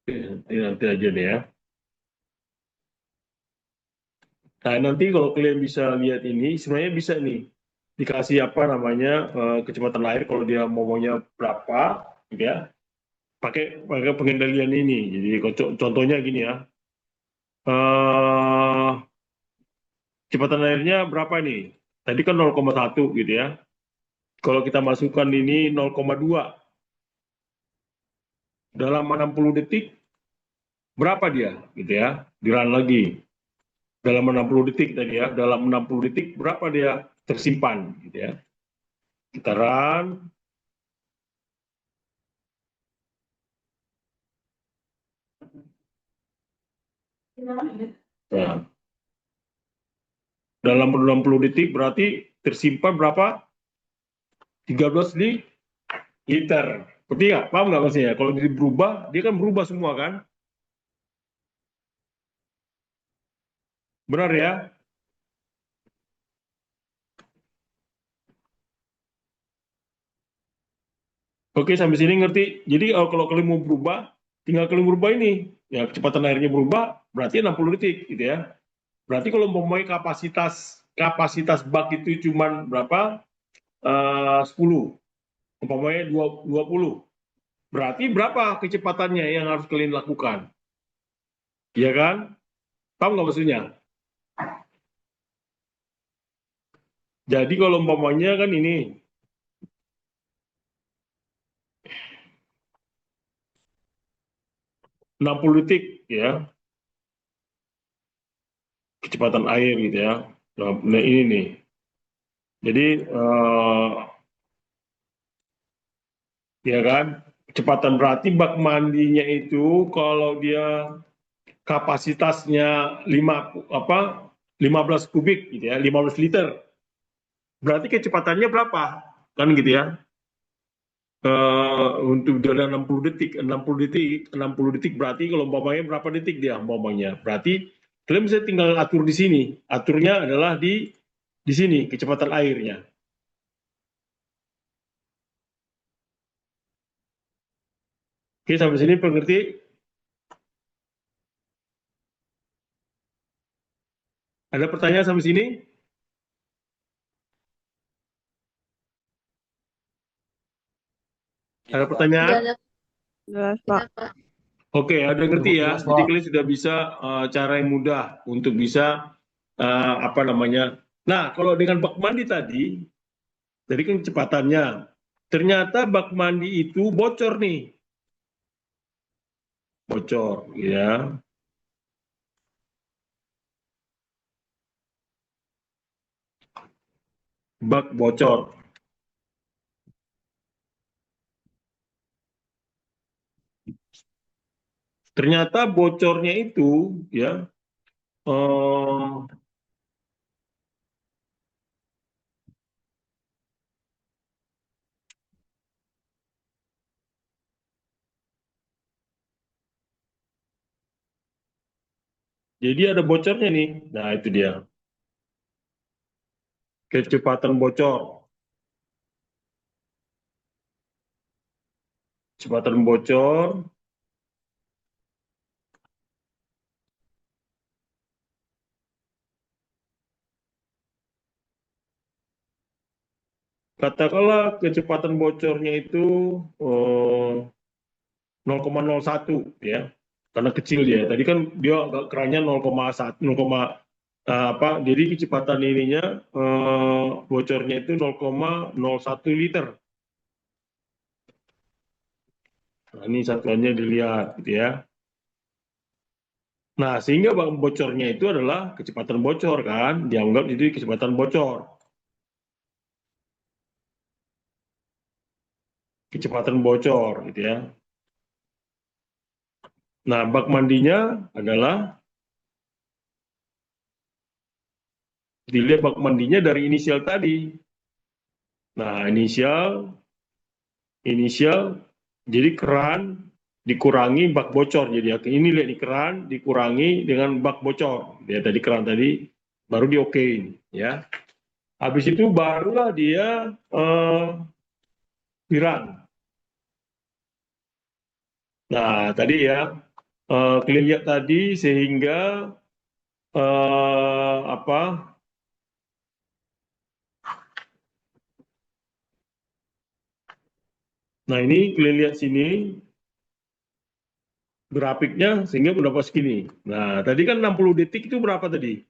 Ini nanti aja deh ya. Nah, nanti kalau kalian bisa lihat ini, sebenarnya bisa nih dikasih apa namanya kecepatan air kalau dia maunya berapa, gitu ya. Pakai pengendalian ini. Jadi contohnya gini ya. eh Kecepatan airnya berapa nih? Tadi kan 0,1 gitu ya. Kalau kita masukkan ini 0,2 dalam 60 detik berapa dia gitu ya? Dirun lagi. Dalam 60 detik tadi ya, dalam 60 detik berapa dia tersimpan gitu ya. Kita run. Nah, dalam 60 detik berarti tersimpan berapa? 13 liter. Berarti nggak? Paham nggak maksudnya? Kalau dia berubah, dia kan berubah semua kan? Benar ya? Oke, sampai sini ngerti. Jadi kalau kalian mau berubah, tinggal kalian berubah ini. Ya, kecepatan airnya berubah, berarti 60 detik gitu ya. Berarti kalau umpamanya kapasitas bak itu cuma berapa? 10. Umpamanya 20. Berarti berapa kecepatannya yang harus kalian lakukan? Iya kan? Tahu nggak maksudnya? Jadi kalau umpamanya kan ini 60 detik ya, kecepatan air gitu ya. Nah ini nih. Jadi ya kan, kecepatan berarti bak mandinya itu kalau dia kapasitasnya 15 kubik gitu ya, 15 liter. Berarti kecepatannya berapa? Kan gitu ya. Untuk dalam 60 detik, 60 detik, 60 detik berarti kalau umpamanya berapa detik dia umpamanya. Berarti kalian bisa tinggal atur di sini. Aturnya adalah di sini kecepatan airnya. Oke, sampai sini pengerti? Ada pertanyaan sampai sini? Ada Tidak, Pak. Udah pertanyaan? ada, Jelas, udah, Pak. Pak. Oke, ada ngerti Cukup ya. jelas, Jadi Pak. kalian sudah bisa cara yang mudah untuk bisa apa namanya. Nah, kalau dengan bak mandi tadi kan kecepatannya. Ternyata bak mandi itu bocor nih, bocor ya. Bak bocor. Ternyata bocornya itu ya eh, jadi ada bocornya nih. Nah, itu dia. Kecepatan bocor. Kecepatan bocor. Katakanlah kecepatan bocornya itu eh, 0,01 ya. Karena kecil dia. Tadi kan dia agak kerannya 0,1, 0, apa? Jadi kecepatan ininya bocornya itu 0,01 liter. Nah, ini satuannya dilihat gitu ya. Nah, sehingga bocornya itu adalah kecepatan bocor kan, dianggap itu kecepatan bocor. Kecepatan bocor gitu ya. Nah, bak mandinya adalah dilihat bak mandinya dari inisial tadi. Nah, inisial jadi keran dikurangi bak bocor. Jadi ini lihat di keran dikurangi dengan bak bocor. Dia tadi keran tadi baru di okein ya. Habis itu barulah dia viran. Nah, tadi ya kalian lihat tadi sehingga apa? Nah, ini kalian lihat sini grafiknya sehingga mendapat segini. Nah, tadi kan 60 detik itu berapa tadi?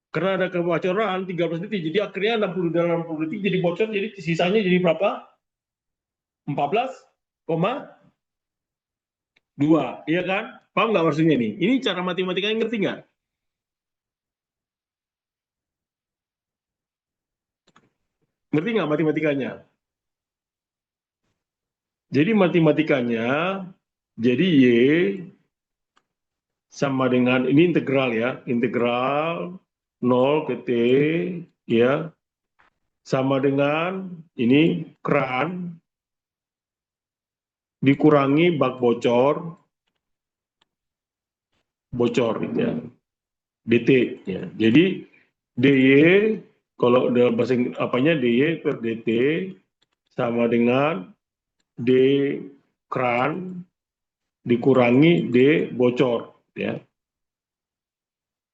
Karena ada kebocoran 13 detik, jadi akhirnya 60 dalam 60 detik jadi bocor, jadi sisanya jadi berapa? 14,2, iya kan? Paham nggak maksudnya ini? Ini cara matematikanya ngerti nggak? Ngerti nggak matematikanya? Jadi matematikanya, jadi Y sama dengan, ini integral ya, integral 0 ke T, ya, sama dengan ini keran dikurangi bak bocor, bocor gitu ya, dt ya. Jadi dy kalau dalam bahasa apanya dy per dt sama dengan d keran dikurangi d bocor ya,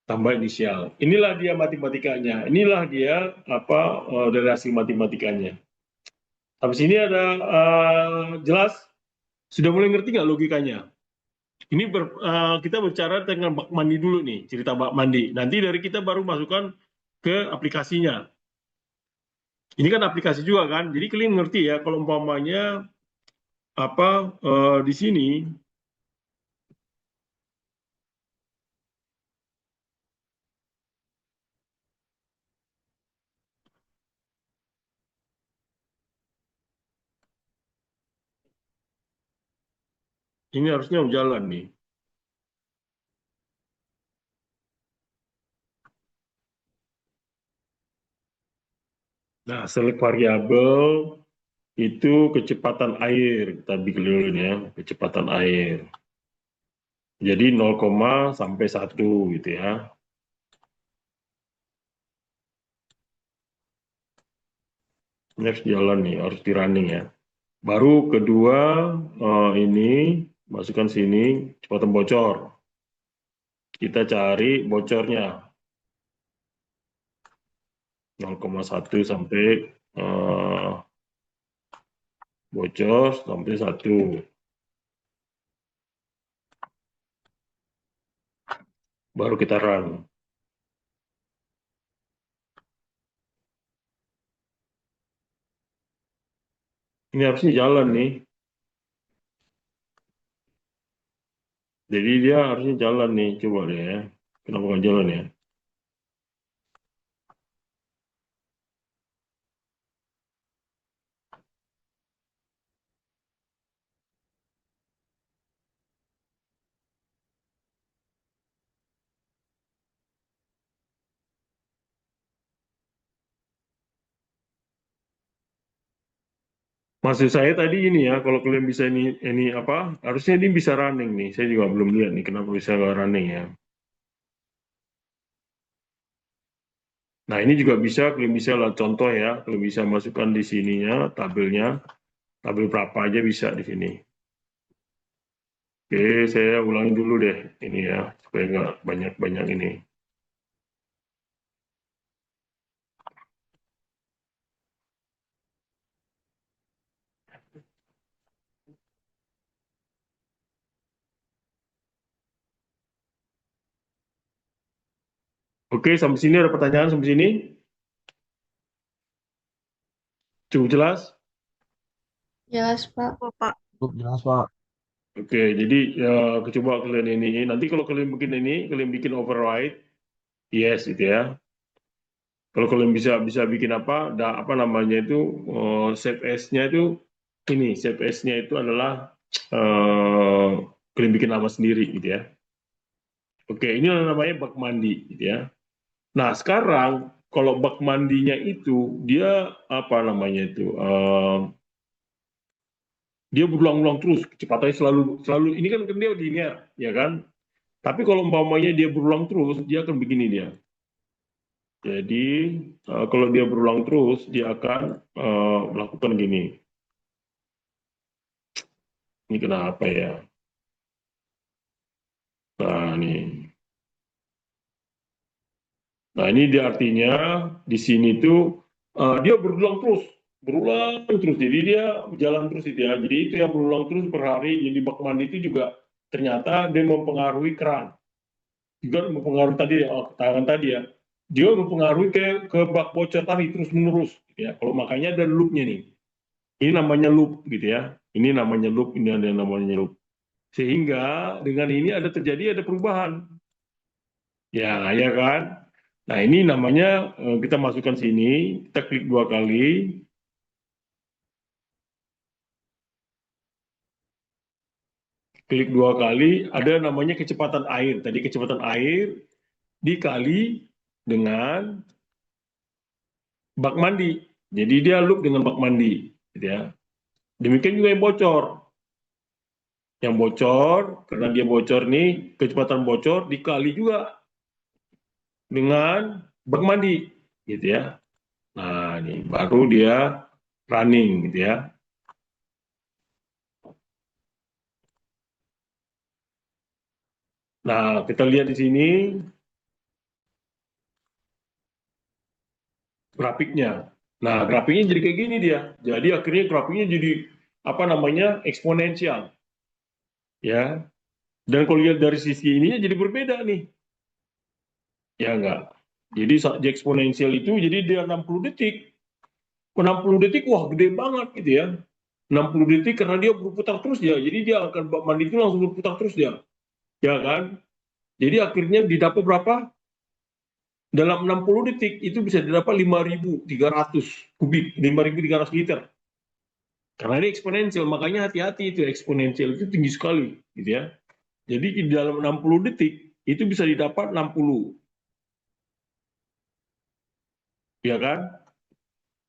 tambah inisial. Inilah dia matematikanya. Inilah dia apa dari hasil matematikanya. Habis ini ada jelas sudah mulai ngerti nggak logikanya? Ini kita berbicara tentang bak mandi dulu nih, cerita bak mandi. Nanti dari kita baru masukkan ke aplikasinya. Ini kan aplikasi juga kan, jadi kalian ngerti ya kalau umpamanya apa di sini ini harusnya jalan nih. Nah, select variabel itu kecepatan air, kita bikin dulu ya, kecepatan air. Jadi 0, sampai 1 gitu ya. Next jalan nih, harus di running ya. Baru kedua ini masukkan sini kecepatan bocor. Kita cari bocornya 0,1 sampai eh, bocor sampai 1. Baru kita run. Ini harusnya jalan nih. Jadi dia harusnya jalan nih. Coba deh ya. Kenapa nggak jalan ya? Maksud saya tadi ini ya, kalau kalian bisa ini apa? Harusnya ini bisa running nih. Saya juga belum lihat nih kenapa bisa nggak running ya. Nah ini juga bisa, kalian bisa lah contoh ya, kalian bisa masukkan di sininya tabelnya, tabel berapa aja bisa di sini. Oke, saya ulangi dulu deh ini ya, supaya nggak banyak-banyak ini. Oke, sampai sini ada pertanyaan sampai sini? Cukup jelas? Jelas, Pak. Oh, Pak. Cukup jelas, Pak. Oke, jadi ya, coba kalian ini. Nanti kalau kalian bikin ini, kalian bikin override, yes gitu ya. Kalau kalian bisa bisa bikin apa, apa namanya itu save as-nya itu ini, save as-nya itu adalah eh, kalian bikin nama sendiri gitu ya. Oke, ini namanya bak mandi gitu ya. Nah, sekarang kalau bak mandinya itu dia apa namanya itu? Dia berulang-ulang terus, kecepatannya selalu selalu ini kan dia linear, ya kan? Tapi kalau umpamanya dia berulang terus, dia akan begini dia. Jadi kalau dia berulang terus, dia akan melakukan gini. Ini kenapa ya? Nah, ini. Nah, ini dia artinya di sini tuh dia berulang terus. Jadi dia jalan terus itu ya. Jadi itu yang berulang terus per hari. Jadi bak mandi itu juga ternyata dia mempengaruhi keran. Juga mempengaruhi tadi ya, tangan tadi ya. Dia mempengaruhi ke bak bocor tadi terus menerus. Gitu ya. Kalau makanya ada loopnya nih. Ini namanya loop gitu ya. Ini namanya loop. Ini ada yang namanya loop. Sehingga dengan ini ada perubahan. Ya, ya kan? Nah, ini namanya kita masukkan sini, kita klik 2 kali, ada namanya kecepatan air. Tadi kecepatan air dikali dengan bak mandi. Jadi dia loop dengan bak mandi, gitu ya. Demikian juga yang bocor. Yang bocor, karena dia bocor nih, kecepatan bocor dikali juga dengan bak mandi, gitu ya. Nah, ini baru dia running, gitu ya. Nah, kita lihat di sini grafiknya. Nah, grafiknya jadi kayak gini dia. Jadi akhirnya grafiknya jadi apa namanya eksponensial, ya. Dan kalau lihat dari sisi ininya jadi berbeda nih, ya enggak. Jadi di eksponensial itu jadi dia 60 detik. 60 detik wah gede banget gitu ya. 60 detik karena dia berputar terus ya. Jadi dia akan mandi itu langsung berputar terus dia. Ya kan? Jadi akhirnya didapat berapa? Dalam 60 detik itu bisa didapat 5.300 kubik, 5.300 liter. Karena ini eksponensial, makanya hati-hati itu eksponensial itu tinggi sekali, gitu ya. Jadi di dalam 60 detik itu bisa didapat 60, ya kan?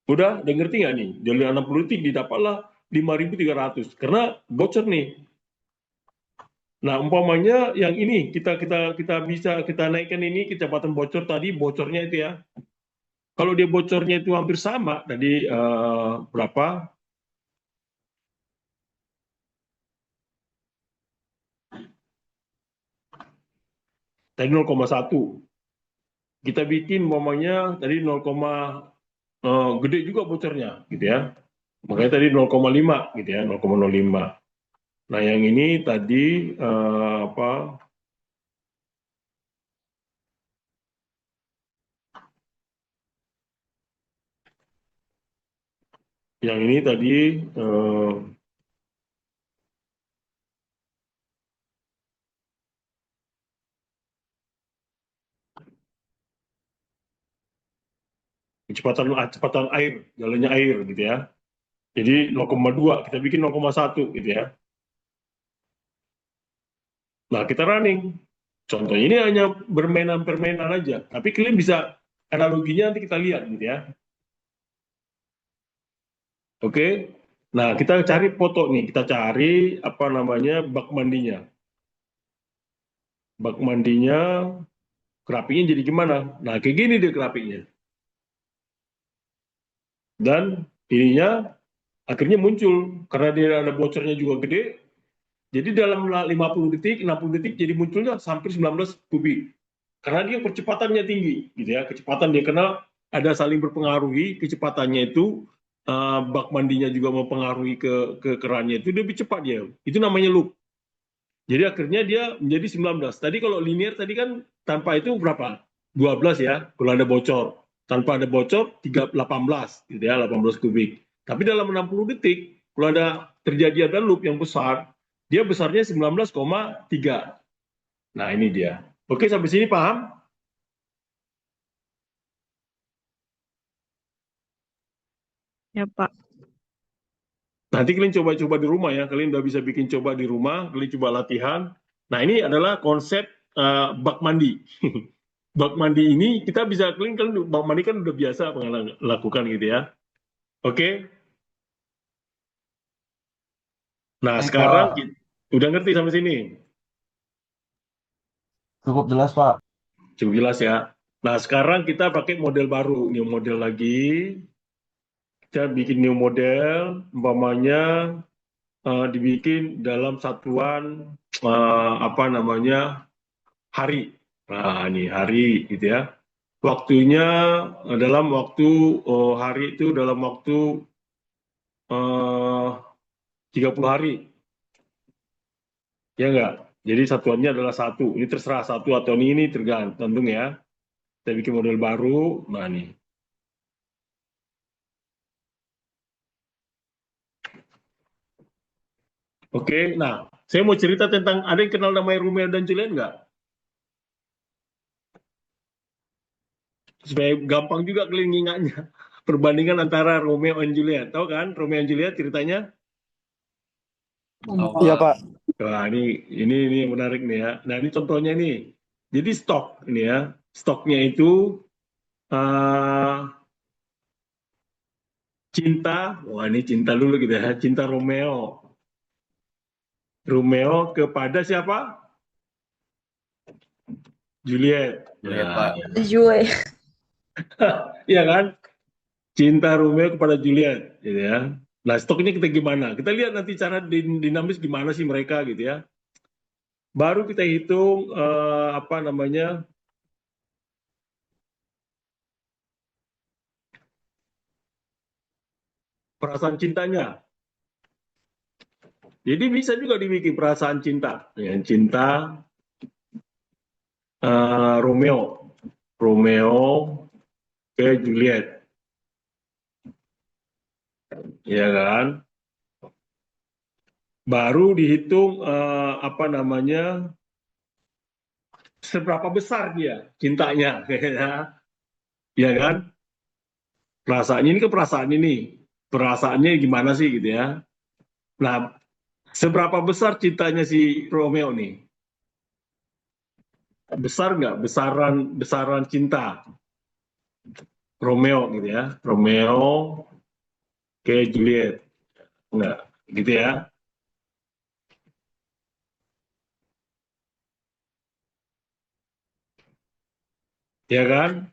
Udah ngerti nggak nih? Dari 60 detik didapatlah 5.300 karena bocor nih. Nah, umpamanya yang ini kita bisa kita naikkan ini kecepatan bocor tadi bocornya itu ya. Kalau dia bocornya itu hampir sama tadi berapa? Tadi 0,1. Kita bikin umpamanya tadi 0, gede juga bocornya gitu ya. Makanya tadi 0,5 gitu ya, 0,05. Nah, yang ini tadi apa? Yang ini tadi kecepatan air, jalannya air gitu ya. Jadi 0,2, kita bikin 0,1 gitu ya. Nah, kita running. Contohnya ini hanya permainan aja. Tapi kalian bisa analoginya nanti kita lihat gitu ya. Oke. Nah, kita cari foto nih. Kita cari apa namanya bak mandinya. Bak mandinya kerapinya jadi gimana? Nah, kayak gini deh kerapinya. Dan ininya akhirnya muncul karena dia ada bocornya juga gede. Jadi dalam 50 detik, 60 detik jadi munculnya hampir 19 kubik. Karena dia percepatannya tinggi, gitu ya. Kecepatan dia kenal ada saling berpengaruhi, kecepatannya itu bak mandinya juga mempengaruhi ke kerannya itu dia lebih cepat dia. Itu namanya loop. Jadi akhirnya dia menjadi 19. Tadi kalau linear tadi kan tanpa itu berapa? 12 ya, kalau ada bocor. Tanpa ada bocor 18 gitu ya, 18 kubik. Tapi dalam 60 detik kalau ada terjadi ada loop yang besar, dia besarnya 19,3. Nah, ini dia. Oke, sampai sini paham? Ya, Pak. Nanti kalian coba-coba di rumah ya. Kalian udah bisa bikin coba di rumah, kalian coba latihan. Nah, ini adalah konsep bak mandi. Bak mandi ini kita bisa kalian bak mandi kan udah biasa lakukan gitu ya. Oke. Nah, Baik, sekarang Pak. udah ngerti sampai sini. Cukup jelas, Pak. Cukup jelas ya. Nah, sekarang kita pakai model baru, new model lagi. Kita bikin new model, umpamanya dibikin dalam satuan apa namanya hari. Nah, ini hari gitu ya. Waktunya dalam waktu hari itu dalam waktu 30 hari. Ya enggak? Jadi satuannya adalah satu. Ini terserah satu atau ini tergantung ya. Kita bikin model baru. Nah, nih. Oke, nah saya mau cerita tentang ada yang kenal namanya Romeo dan Juliet nggak? Supaya gampang juga kalian ingatnya. Perbandingan antara Romeo dan Juliet. Tahu kan Romeo dan Juliet ceritanya? Tahu, Iya, Pak. Pak. Wah, ini menarik nih ya. Nah, ini contohnya nih. Jadi stok ini ya. Stoknya itu eh, cinta. Wah, ini cinta dulu gitu ya. Cinta Romeo. Romeo kepada siapa? Juliet. Juliet, Ya, Pak. Setuju. iya kan? Cinta Romeo kepada Juliet, gitu ya. Nah, stoknya kita gimana? Kita lihat nanti cara dinamis gimana sih mereka, gitu ya. Baru kita hitung apa namanya perasaan cintanya. Jadi bisa juga dibikin perasaan cinta, ya, cinta Romeo, Romeo ke Juliet, ya kan? Baru dihitung apa namanya seberapa besar dia cintanya, ya kan? Perasaannya ini ke perasaan ini, perasaannya gimana sih gitu ya? Nah, seberapa besar cintanya si Romeo nih? Besar nggak? Besaran cinta Romeo gitu ya? Romeo ke Juliet, nggak? Gitu ya? Ya kan?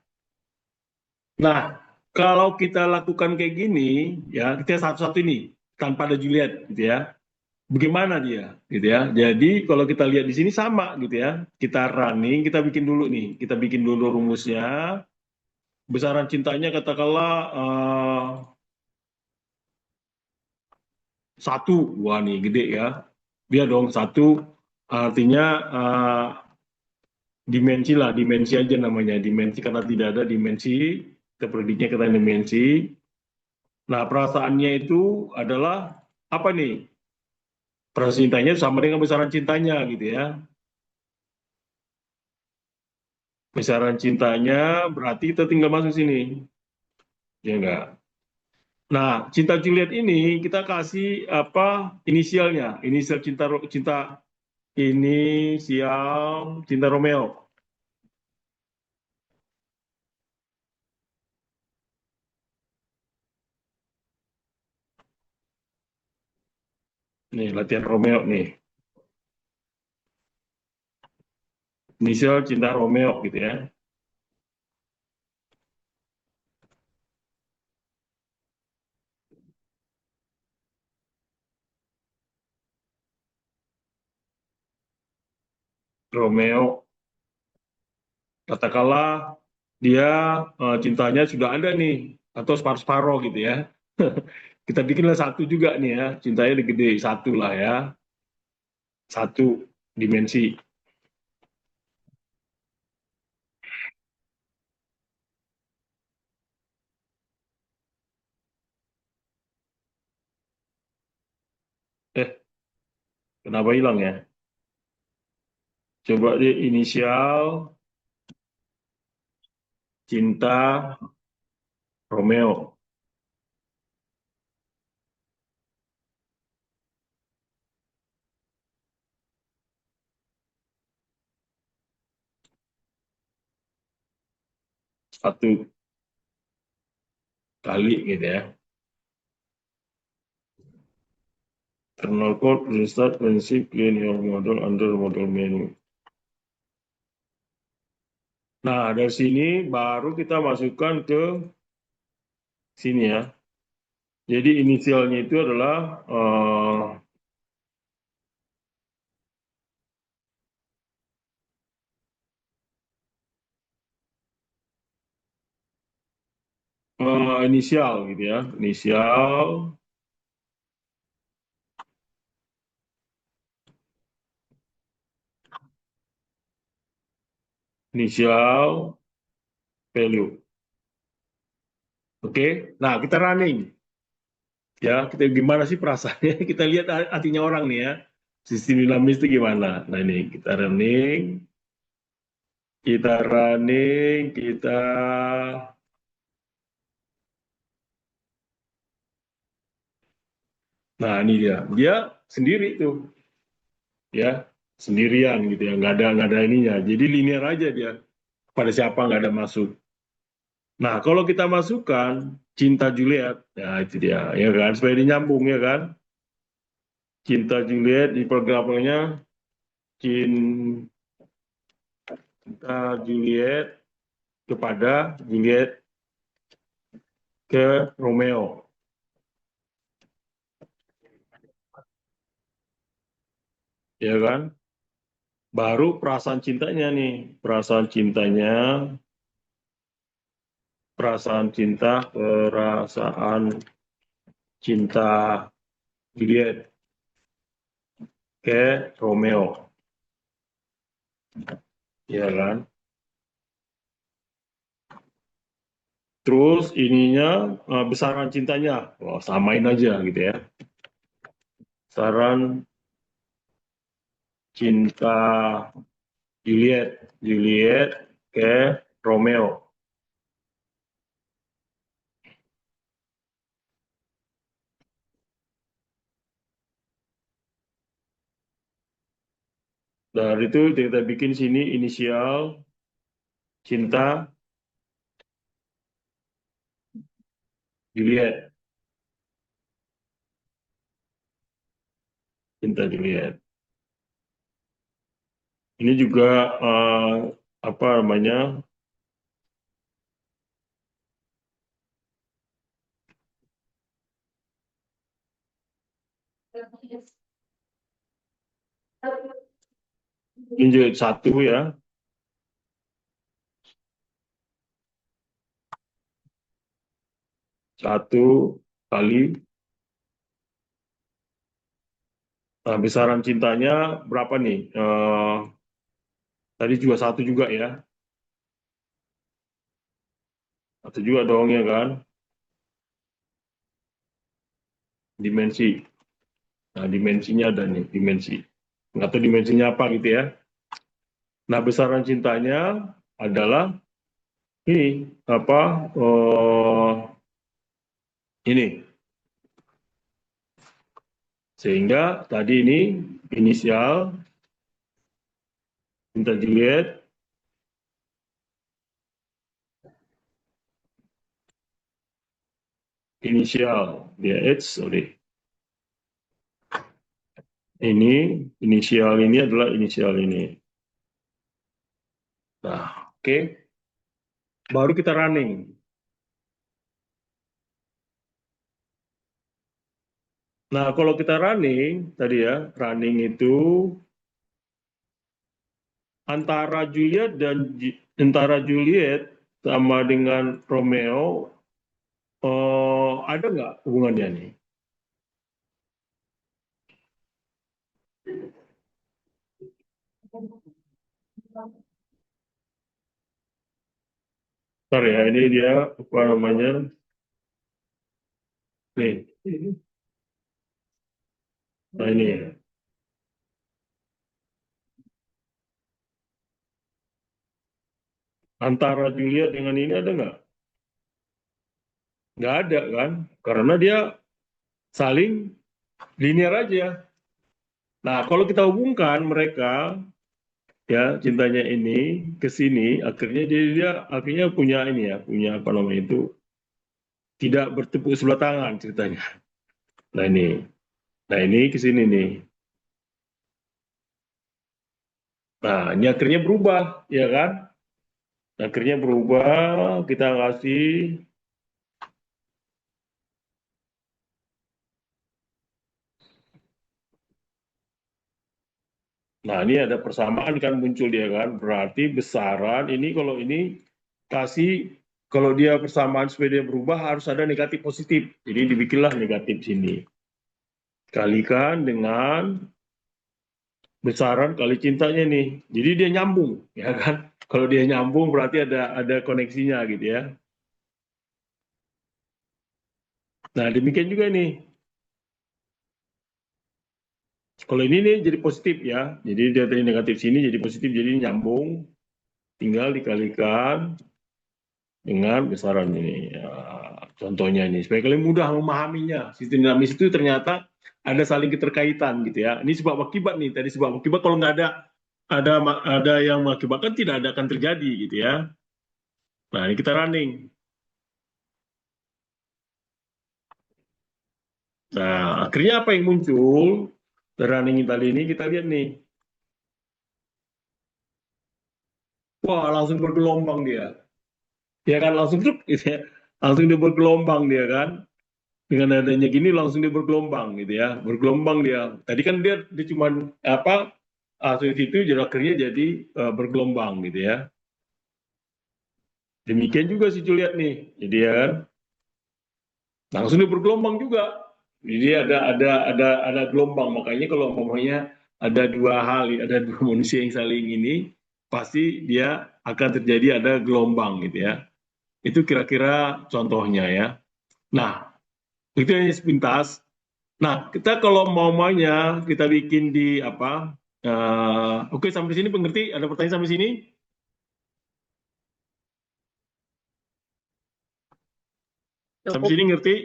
Nah, kalau kita lakukan kayak gini, ya kita satu-satu ini tanpa ada Juliet, gitu ya. Bagaimana dia, gitu ya. Jadi kalau kita lihat di sini sama, gitu ya. Kita running, kita bikin dulu nih, kita bikin dulu rumusnya. Besaran cintanya katakanlah satu, wah nih gede ya. Dia dong satu, artinya dimensi lah, dimensi aja namanya, dimensi karena tidak ada dimensi, kita prediknya kata dimensi. Nah, perasaannya itu adalah apa nih? Perasaan cintanya sama dengan besaran cintanya gitu ya. Besaran cintanya berarti kita tinggal masuk sini. Ya enggak? Nah, cinta Juliet ini kita kasih apa inisialnya? Inisial cinta cinta inisial cinta Romeo. Nih, latihan Romeo nih. Inisial cinta Romeo gitu ya. Romeo, katakanlah dia cintanya sudah ada nih atau separuh-separuh gitu ya. Kita bikinlah satu juga nih ya, cintanya gede satu lah ya, satu dimensi. Eh, kenapa hilang ya? Coba di inisial cinta Romeo. Satu kali gitu ya. Kernel code restart prinsip clean your model under model menu. Nah, dari sini baru kita masukkan ke sini ya. Jadi inisialnya itu adalah inisial gitu ya. Inisial value. Oke. Nah, kita running. Ya, kita gimana sih perasaannya? Kita lihat hatinya orang nih ya. Sistem dinamis itu gimana? Nah, ini kita nah ini dia. Dia sendiri tuh, ya, sendirian gitu ya, nggak ada ininya. Jadi linear aja dia. Pada siapa nggak ada masuk. Nah, kalau kita masukkan cinta Juliet, ya itu dia, ya kan, supaya dinyambung ya kan. Cinta Juliet di programnya cinta Juliet kepada Juliet ke Romeo, ya kan? Baru perasaan cintanya nih, perasaan cinta Juliet ke Romeo, ya kan? Terus ininya besaran cintanya, wah, samain aja gitu ya. Besaran cinta Juliet ke Romeo. Dari itu kita bikin sini inisial cinta Juliet, cinta Juliet. Ini juga apa namanya? Ini juga satu ya, satu kali. Nah, besaran cintanya berapa nih? Tadi juga satu juga ya, satu juga dong ya kan? dimensi. Nah, dimensinya ada nih, dimensi. Nggak tahu dimensinya apa gitu ya. Nah, besaran cintanya adalah ini apa? Ini. Sehingga tadi ini inisial cinta Juliet inisial dia sorry. Ini inisial ini adalah inisial ini. Nah, oke. Baru kita running. Nah, kalau kita running tadi ya, running itu antara Juliet sama dengan Romeo ada nggak hubungannya nih? Sorry ya, ini dia apa namanya? Nih, nah ini antara Juliet dengan ini ada nggak? Nggak ada kan? Karena dia saling linear aja. Nah, kalau kita hubungkan mereka ya cintanya ini ke sini, akhirnya dia akhirnya punya ini ya, punya apa namanya itu tidak bertepuk sebelah tangan ceritanya. Nah ini ke sini nih. Nah ini akhirnya berubah, ya kan? Akhirnya berubah, kita kasih. Nah ini ada persamaan kan muncul dia kan, berarti besaran ini kalau ini kasih kalau dia persamaan supaya dia berubah harus ada negatif positif. Jadi dibikinlah negatif sini. Kalikan dengan besaran kali cintanya nih. Jadi dia nyambung, ya kan? Kalau dia nyambung berarti ada koneksinya gitu ya. Nah, demikian juga nih. Kalau ini nih jadi positif ya. Jadi dia tadi negatif sini jadi positif jadi nyambung. Tinggal dikalikan dengan besaran ini. Ya, contohnya ini supaya kalian mudah memahaminya. Sistem dinamis itu ternyata ada saling keterkaitan gitu ya. Ini sebab akibat nih. Tadi sebab akibat kalau nggak ada yang mengakibatkan tidak ada akan terjadi gitu ya. Nah, ini kita running. Nah, akhirnya apa yang muncul? Running tadi ini kita lihat nih. Wah, langsung bergelombang dia. Ya kan langsung truk gitu ya. Langsung dia bergelombang dia kan. Dengan adanya gini langsung dia bergelombang gitu ya. Bergelombang dia. Tadi kan dia cuma apa? Langsung itu jadi akhirnya jadi bergelombang gitu ya. Demikian juga si Juliet nih. Jadi ya kan langsung dia bergelombang juga. Jadi ada gelombang. Makanya kalau umpamanya ada dua hal, ada dua manusia yang saling ini, pasti dia akan terjadi ada gelombang gitu ya. Itu kira-kira contohnya ya. Nah, itu hanya sepintas. Nah, kita kalau maunya kita bikin di apa? Oke, sampai sini pengerti? Ada pertanyaan sampai sini? Sampai Cukup. sini ngerti?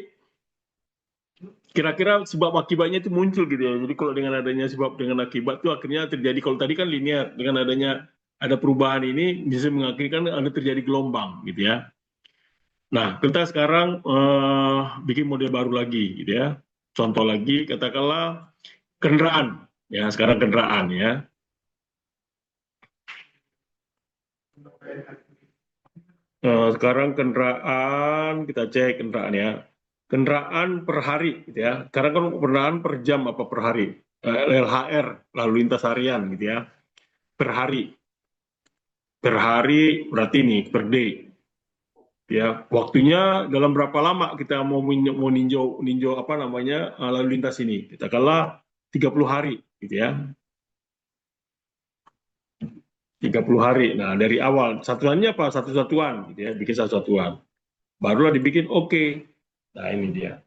Kira-kira sebab akibatnya itu muncul gitu ya. Jadi kalau dengan adanya sebab dengan akibat itu akhirnya terjadi. Kalau tadi kan linear, dengan adanya ada perubahan ini bisa mengakibatkan ada terjadi gelombang gitu ya. Nah, kita sekarang bikin model baru lagi gitu ya. Contoh lagi, katakanlah kendaraan. Ya, sekarang kendaraan ya. Sekarang kendaraan, kita cek kendaraan ya. Kendaraan per hari gitu ya. Sekarang kan kendaraan per jam apa per hari. LHR, lalu lintas harian gitu ya. Per hari. Per hari berarti nih per day. Ya, waktunya dalam berapa lama kita mau ninjau apa namanya lalu lintas ini? Katakanlah 30 hari gitu ya. 30 hari. Nah, dari awal satuannya apa? Satu satuan gitu ya, bikin satu satuan. Barulah dibikin oke. Nah, ini dia.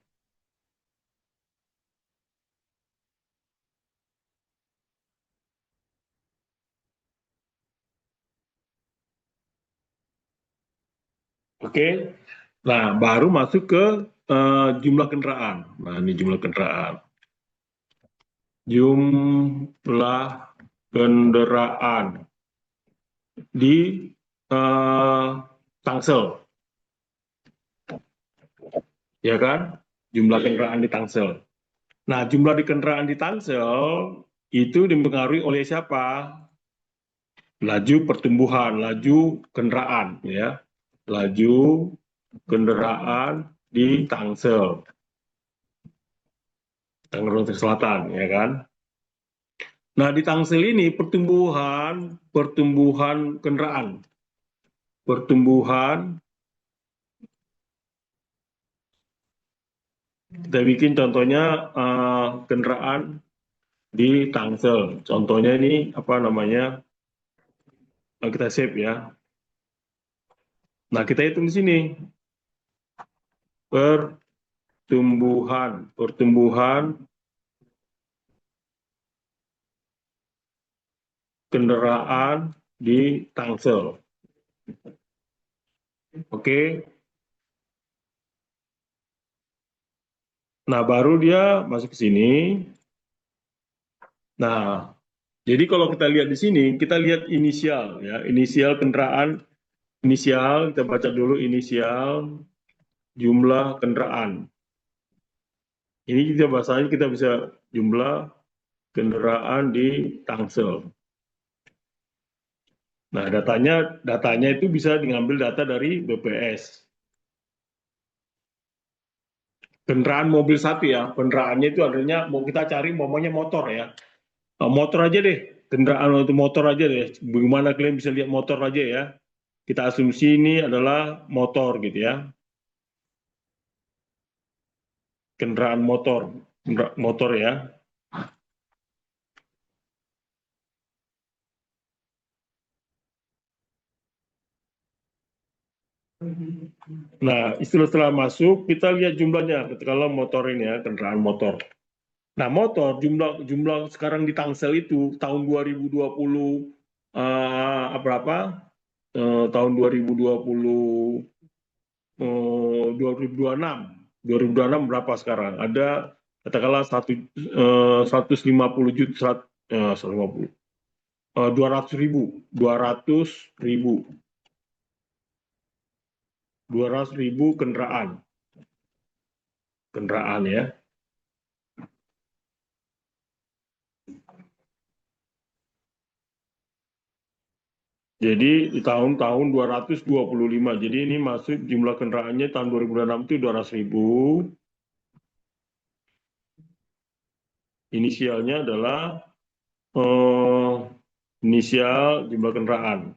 Oke. Nah, baru masuk ke jumlah kendaraan. Nah, ini jumlah kendaraan. Jumlah kendaraan di Tangsel, ya kan? Jumlah kendaraan di Tangsel. Nah, jumlah di kendaraan di Tangsel itu dipengaruhi oleh siapa? Laju pertumbuhan, laju kendaraan, ya. Laju kendaraan di Tangsel, Tangerang Selatan, ya kan? Nah, di Tangsel ini pertumbuhan kendaraan, pertumbuhan. Kita bikin contohnya kendaraan di Tangsel. Contohnya ini apa namanya? Kita save ya. Nah, kita hitung di sini pertumbuhan kendaraan di Tangsel. Oke. Nah, baru dia masuk ke sini. Nah, jadi kalau kita lihat di sini, kita lihat inisial ya, inisial kendaraan, inisial kita baca dulu inisial jumlah kendaraan. Ini kita bahasanya kita bisa jumlah kendaraan di Tangsel. Nah, datanya itu bisa diambil data dari BPS. Kendaraan mobil satu ya, kendaraannya itu adanya mau kita cari momennya motor ya. Motor aja deh, kendaraan untuk motor aja deh. Bagaimana kalian bisa lihat motor aja ya? Kita asumsi ini adalah motor gitu ya. Kendaraan motor ya. Nah, setelah masuk kita lihat jumlahnya. Kalau motor ini ya, kendaraan motor. Nah, motor jumlah sekarang di Tangsel itu tahun 2020 berapa? Tahun 2020 2026. 2026 berapa sekarang? Ada katakanlah 150 juta 150 200 ribu 200 ribu kendaraan ya. Jadi di tahun-tahun 225. Jadi ini masuk jumlah kendaraannya tahun 2006 itu 200 ribu. Inisialnya adalah inisial jumlah kendaraan.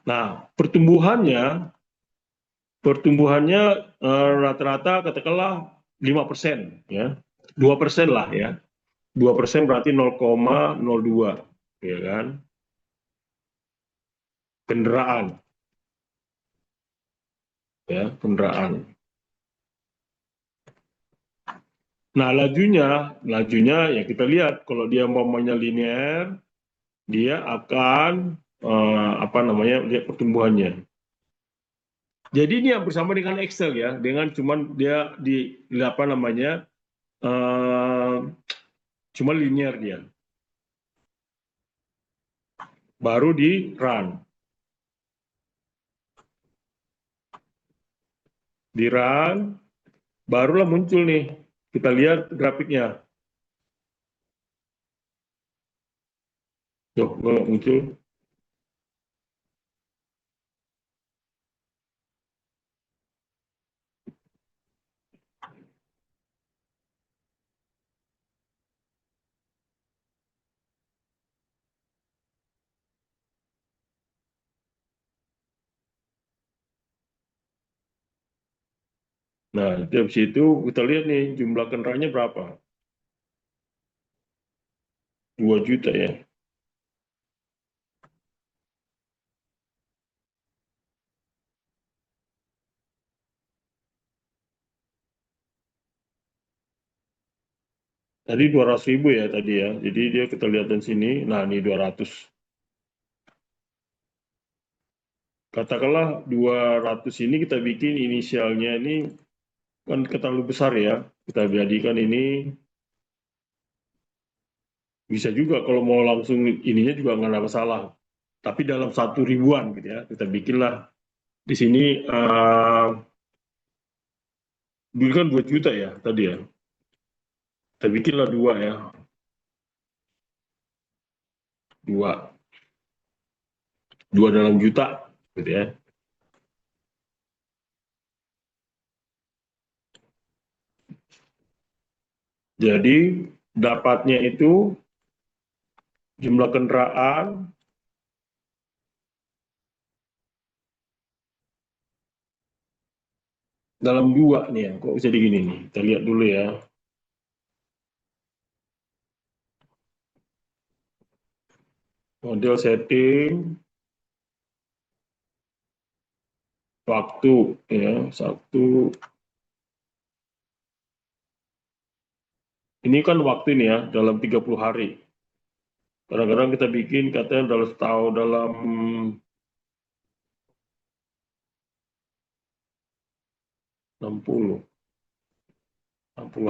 Nah, pertumbuhannya rata-rata katakanlah 5% ya. 2% lah ya. 2% berarti 0,02 ya kan. Kendaraan ya, kendaraan. Nah, lajunya ya kita lihat kalau dia umpamanya linear, dia akan apa namanya lihat pertumbuhannya. Jadi ini yang bersama dengan Excel ya, dengan cuman dia di apa namanya cuma linear dia. Baru di run. Di run barulah muncul nih. Kita lihat grafiknya. Tuh, muncul. Nah, dari situ kita lihat nih jumlah kendaraannya berapa. 2 juta ya. Tadi 200 ribu ya tadi ya. Jadi dia kita lihat di sini. Nah, ini 200. Katakanlah 200 ini kita bikin inisialnya ini kan terlalu besar ya. Kita jadikan ini bisa juga kalau mau langsung ininya juga nggak ada masalah. Tapi dalam 1 ribuan gitu ya. Kita bikinlah di sini dulu kan 2 juta ya tadi ya. Kita bikinlah 2 ya. 2. 2 dalam juta gitu ya. Jadi dapatnya itu jumlah kendaraan dalam 2 nih ya. Kok bisa begini nih? Kita lihat dulu ya. Model setting, waktu ya, 1. Ini kan waktu ini ya, dalam 30 hari. Kadang-kadang kita bikin katanya dalam setahun, dalam 60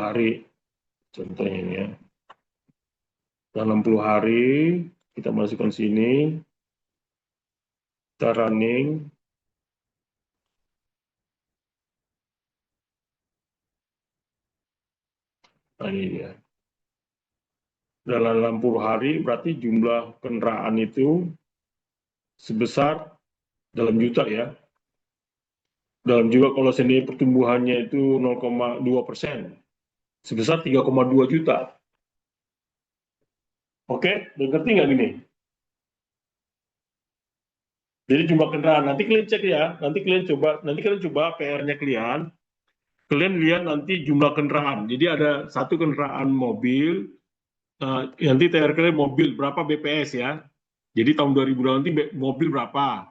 hari contohnya ini ya. Dalam 60 hari kita masukkan sini, kita running. Nah ini dia. Dalam 60 hari berarti jumlah kendaraan itu sebesar dalam juta ya. Dalam juga kalau sendiri pertumbuhannya itu 0,2%, sebesar 3,2 juta. Oke, udah ngerti nggak gini? Jadi jumlah kendaraan, nanti kalian cek ya, nanti kalian coba PR-nya kalian lihat nanti jumlah kendaraan. Jadi ada satu kendaraan mobil, nanti TR kalian mobil berapa BPS ya. Jadi tahun 2000 nanti mobil berapa,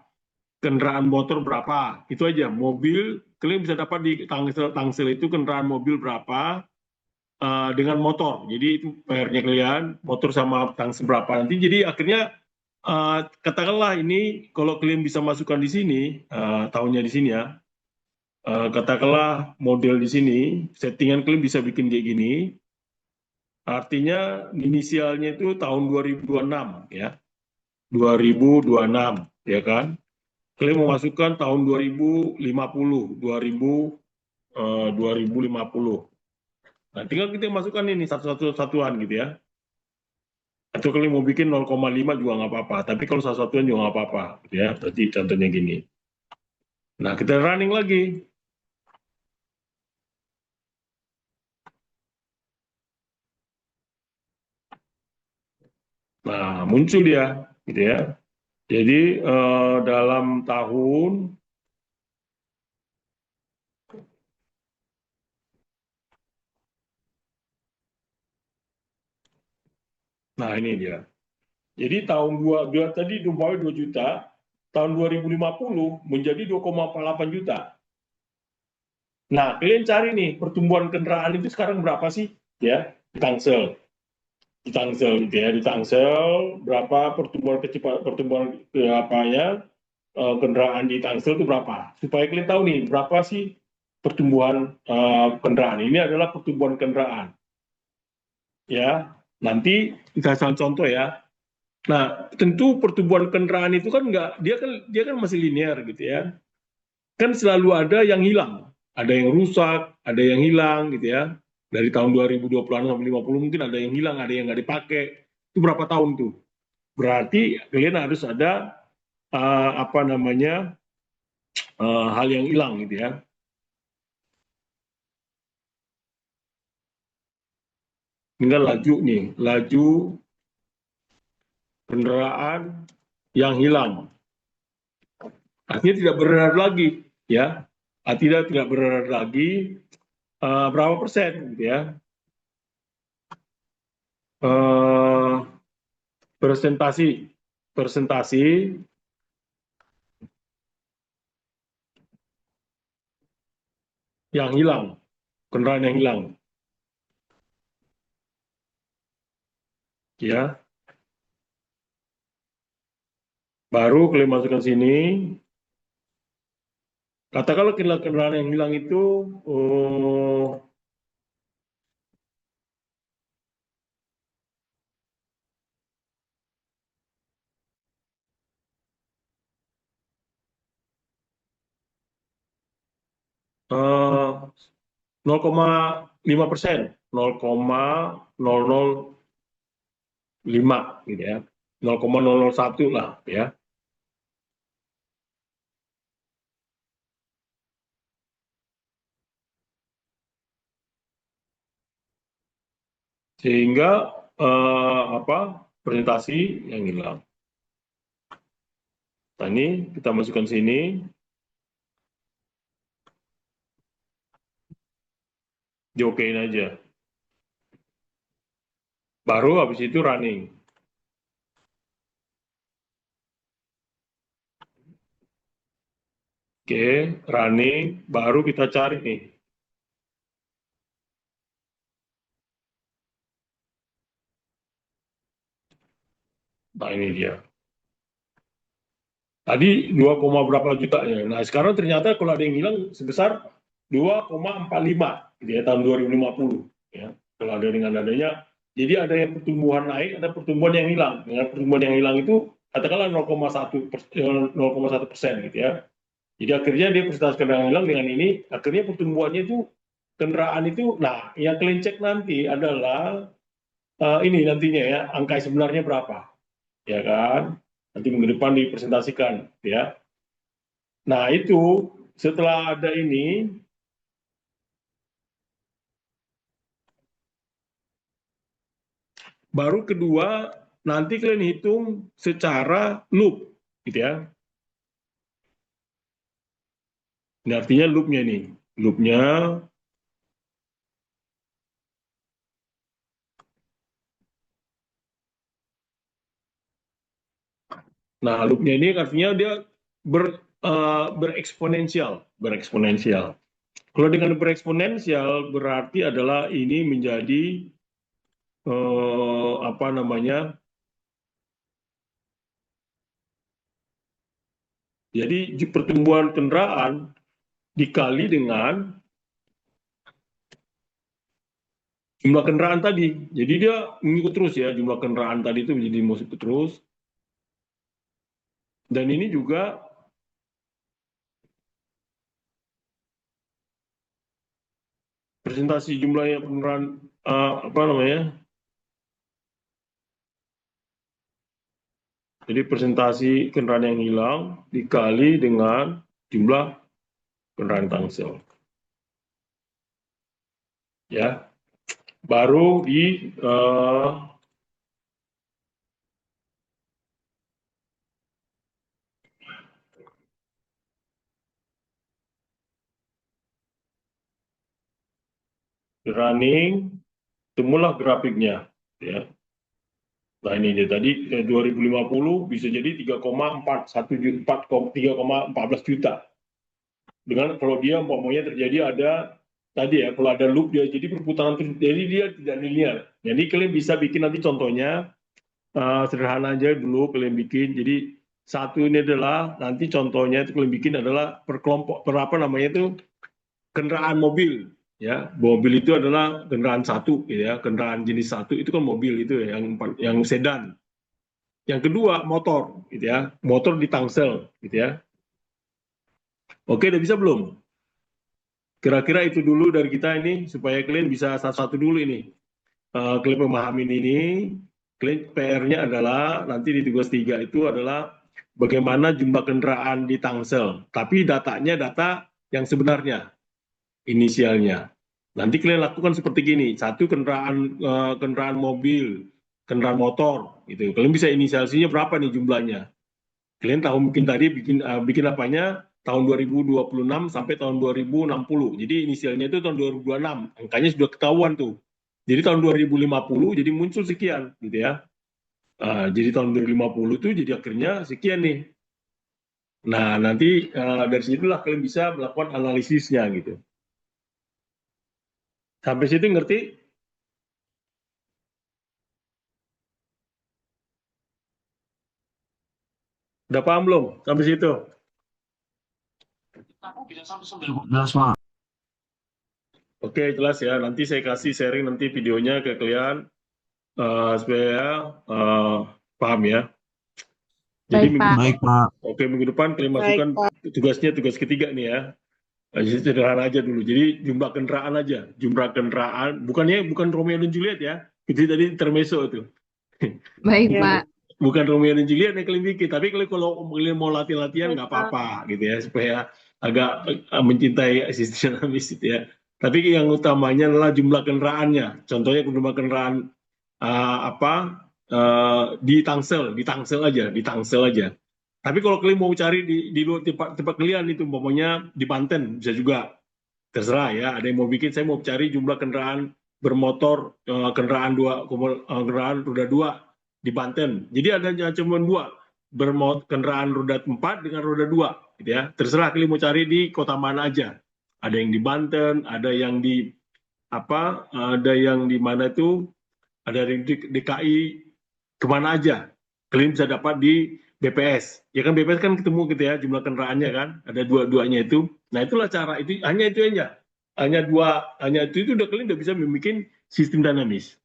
kendaraan motor berapa, itu aja. Mobil kalian bisa dapat di Tangsel itu kendaraan mobil berapa dengan motor. Jadi itu PR-nya kalian, motor sama Tangsel berapa nanti. Jadi akhirnya katakanlah ini kalau kalian bisa masukkan di sini tahunnya di sini ya. Katakanlah model di sini, settingan kalian bisa bikin kayak gini. Artinya inisialnya itu tahun 2026 ya. 2026 ya kan. Kalian mau masukkan tahun 2050, 2050. Nah, tinggal kita masukkan ini satu-satuan gitu ya. Atau kalian mau bikin 0,5 juga nggak apa-apa. Tapi kalau satu-satuan juga nggak apa-apa gitu ya. Berarti contohnya gini. Nah, kita running lagi. Nah, muncul dia, gitu ya. Jadi dalam tahun nah ini dia. Jadi tahun 2 tadi 2 juta, tahun 2050 menjadi 2,8 juta. Nah, kalian cari nih pertumbuhan kendaraan itu sekarang berapa sih? Ya, di Tangsel. Di Tangsel gitu ya, di Tangsel berapa pertumbuhan apanya kendaraan di Tangsel itu berapa? Supaya kalian tahu nih berapa sih pertumbuhan kendaraan. Ini adalah pertumbuhan kendaraan. Ya, nanti kita contoh ya. Nah, tentu pertumbuhan kendaraan itu kan enggak, dia kan masih linear gitu ya. Kan selalu ada yang hilang, ada yang rusak, ada yang hilang gitu ya. Dari tahun 2020 sampai 50 mungkin ada yang hilang, ada yang nggak dipakai. Itu berapa tahun tuh? Berarti kalian harus ada apa namanya hal yang hilang gitu ya. Tinggal laju nih, laju kendaraan yang hilang. Artinya tidak beredar lagi, ya. Artinya tidak beredar lagi berapa persen, gitu ya. Presentasi yang hilang, kendaraan yang hilang, ya. Baru kalian masukkan sini, Katakanlah kendaraan yang hilang itu oh, eh, 0,5%, 0,005 gitu ya, 0,001 lah ya. Sehingga apa presentasi yang hilang. Nah ini kita masukkan sini, diokein aja. Baru habis itu running. Oke, running, baru kita cari nih. Nah ini dia. Tadi 2, berapa juta ya. Nah sekarang ternyata kalau ada yang hilang sebesar 2,45 gitu ya, tahun 2050 ya. Kalau ada dengan adanya, jadi ada yang pertumbuhan naik, ada pertumbuhan yang hilang. Dengan pertumbuhan yang hilang itu katakanlah 0,1% gitu ya. Jadi akhirnya dia presentasi kendaraan hilang dengan ini, akhirnya pertumbuhannya itu kendaraan itu, nah yang kalian cek nanti adalah ini nantinya ya, angka sebenarnya berapa, ya kan? Nanti minggu depan dipresentasikan, ya. Nah itu setelah ada ini, baru kedua nanti kalian hitung secara loop, gitu ya. Ini artinya loopnya nih, loopnya. Nah loopnya ini artinya dia bereksponensial, bereksponensial. Kalau dengan bereksponensial berarti adalah ini menjadi apa namanya? Jadi pertumbuhan kendaraan dikali dengan jumlah kendaraan tadi. Jadi dia mengikut terus ya, jumlah kendaraan tadi itu menjadi mengikut terus. Dan ini juga presentasi jumlahnya kendaraan apa namanya? Jadi presentasi kendaraan yang hilang dikali dengan jumlah kendaraan tangsel. Ya, baru di running, temulah grafiknya. Ya. Nah ini dia tadi 2050 bisa jadi 3,14 juta. Dengan kalau dia umpamanya terjadi ada tadi ya, kalau ada loop dia jadi perputaran terus, jadi dia tidak linear. Jadi kalian bisa bikin nanti contohnya sederhana aja dulu kalian bikin. Jadi satu ini adalah nanti contohnya itu kalian bikin adalah per kelompok per apa namanya itu kendaraan mobil ya, mobil itu adalah kendaraan satu gitu ya, kendaraan jenis satu itu kan mobil itu ya, yang sedan. Yang kedua motor gitu ya, motor di tangsel gitu ya. Oke, udah bisa belum? Kira-kira itu dulu dari kita ini supaya kalian bisa satu-satu dulu ini. Kalian pemahamin ini, kalian PR-nya adalah nanti di tugas 3 itu adalah bagaimana jumlah kendaraan di Tangsel. Tapi datanya data yang sebenarnya, inisialnya. Nanti kalian lakukan seperti gini, satu kendaraan mobil, kendaraan motor, gitu. Kalian bisa inisiasinya berapa nih jumlahnya? Kalian tahu mungkin tadi bikin apanya tahun 2026 sampai tahun 2060. Jadi inisialnya itu tahun 2026. Angkanya sudah ketahuan tuh. Jadi tahun 2050 jadi muncul sekian gitu ya. Jadi tahun 2050 itu jadi akhirnya sekian nih. Nah, nanti dari situlah kalian bisa melakukan analisisnya gitu. Sampai situ ngerti? Udah paham belum? Sampai situ. Cukup jelas, Pak. Oke, jelas ya. Nanti saya kasih sharing nanti videonya ke kalian supaya paham ya. Jadi Baik, Pak. Baik, Pak. minggu depan kalian Baik, masukkan Pak. tugas ketiga nih ya. Jadi sederhana aja dulu. Jadi jumlah kendaraan aja, jumlah kendaraan. Bukan Romeo dan Juliet ya. Itu tadi intermezzo itu. Baik, Ya. Pak. Bukan Romeo dan Juliet yang kalian bikin. Tapi kalau kalian mau latihan-latihan Baik, nggak Pak. apa-apa gitu ya, supaya agak mencintai asisten dinamis itu ya. Tapi yang utamanya adalah jumlah kendaraannya. Contohnya jumlah kendaraan di Tangsel aja. Tapi kalau kalian mau cari di luar tempat kalian itu, umpamanya di Banten bisa juga, terserah ya. Ada yang mau bikin, saya mau cari jumlah kendaraan bermotor kendaraan roda 2 di Banten. Jadi ada cuma 2, kendaraan roda 4 dengan roda 2, gitu ya. Terserah kalian mau cari di kota mana aja. Ada yang di Banten, ada yang di mana itu, ada yang di DKI, kemana aja. Kalian bisa dapat di BPS. Ya kan BPS kan ketemu gitu ya jumlah kendaraannya kan. Ada dua-duanya itu. Nah, itulah cara itu, hanya itu aja. Hanya itu udah kalian udah bisa membuat sistem dinamis.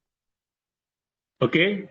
Oke?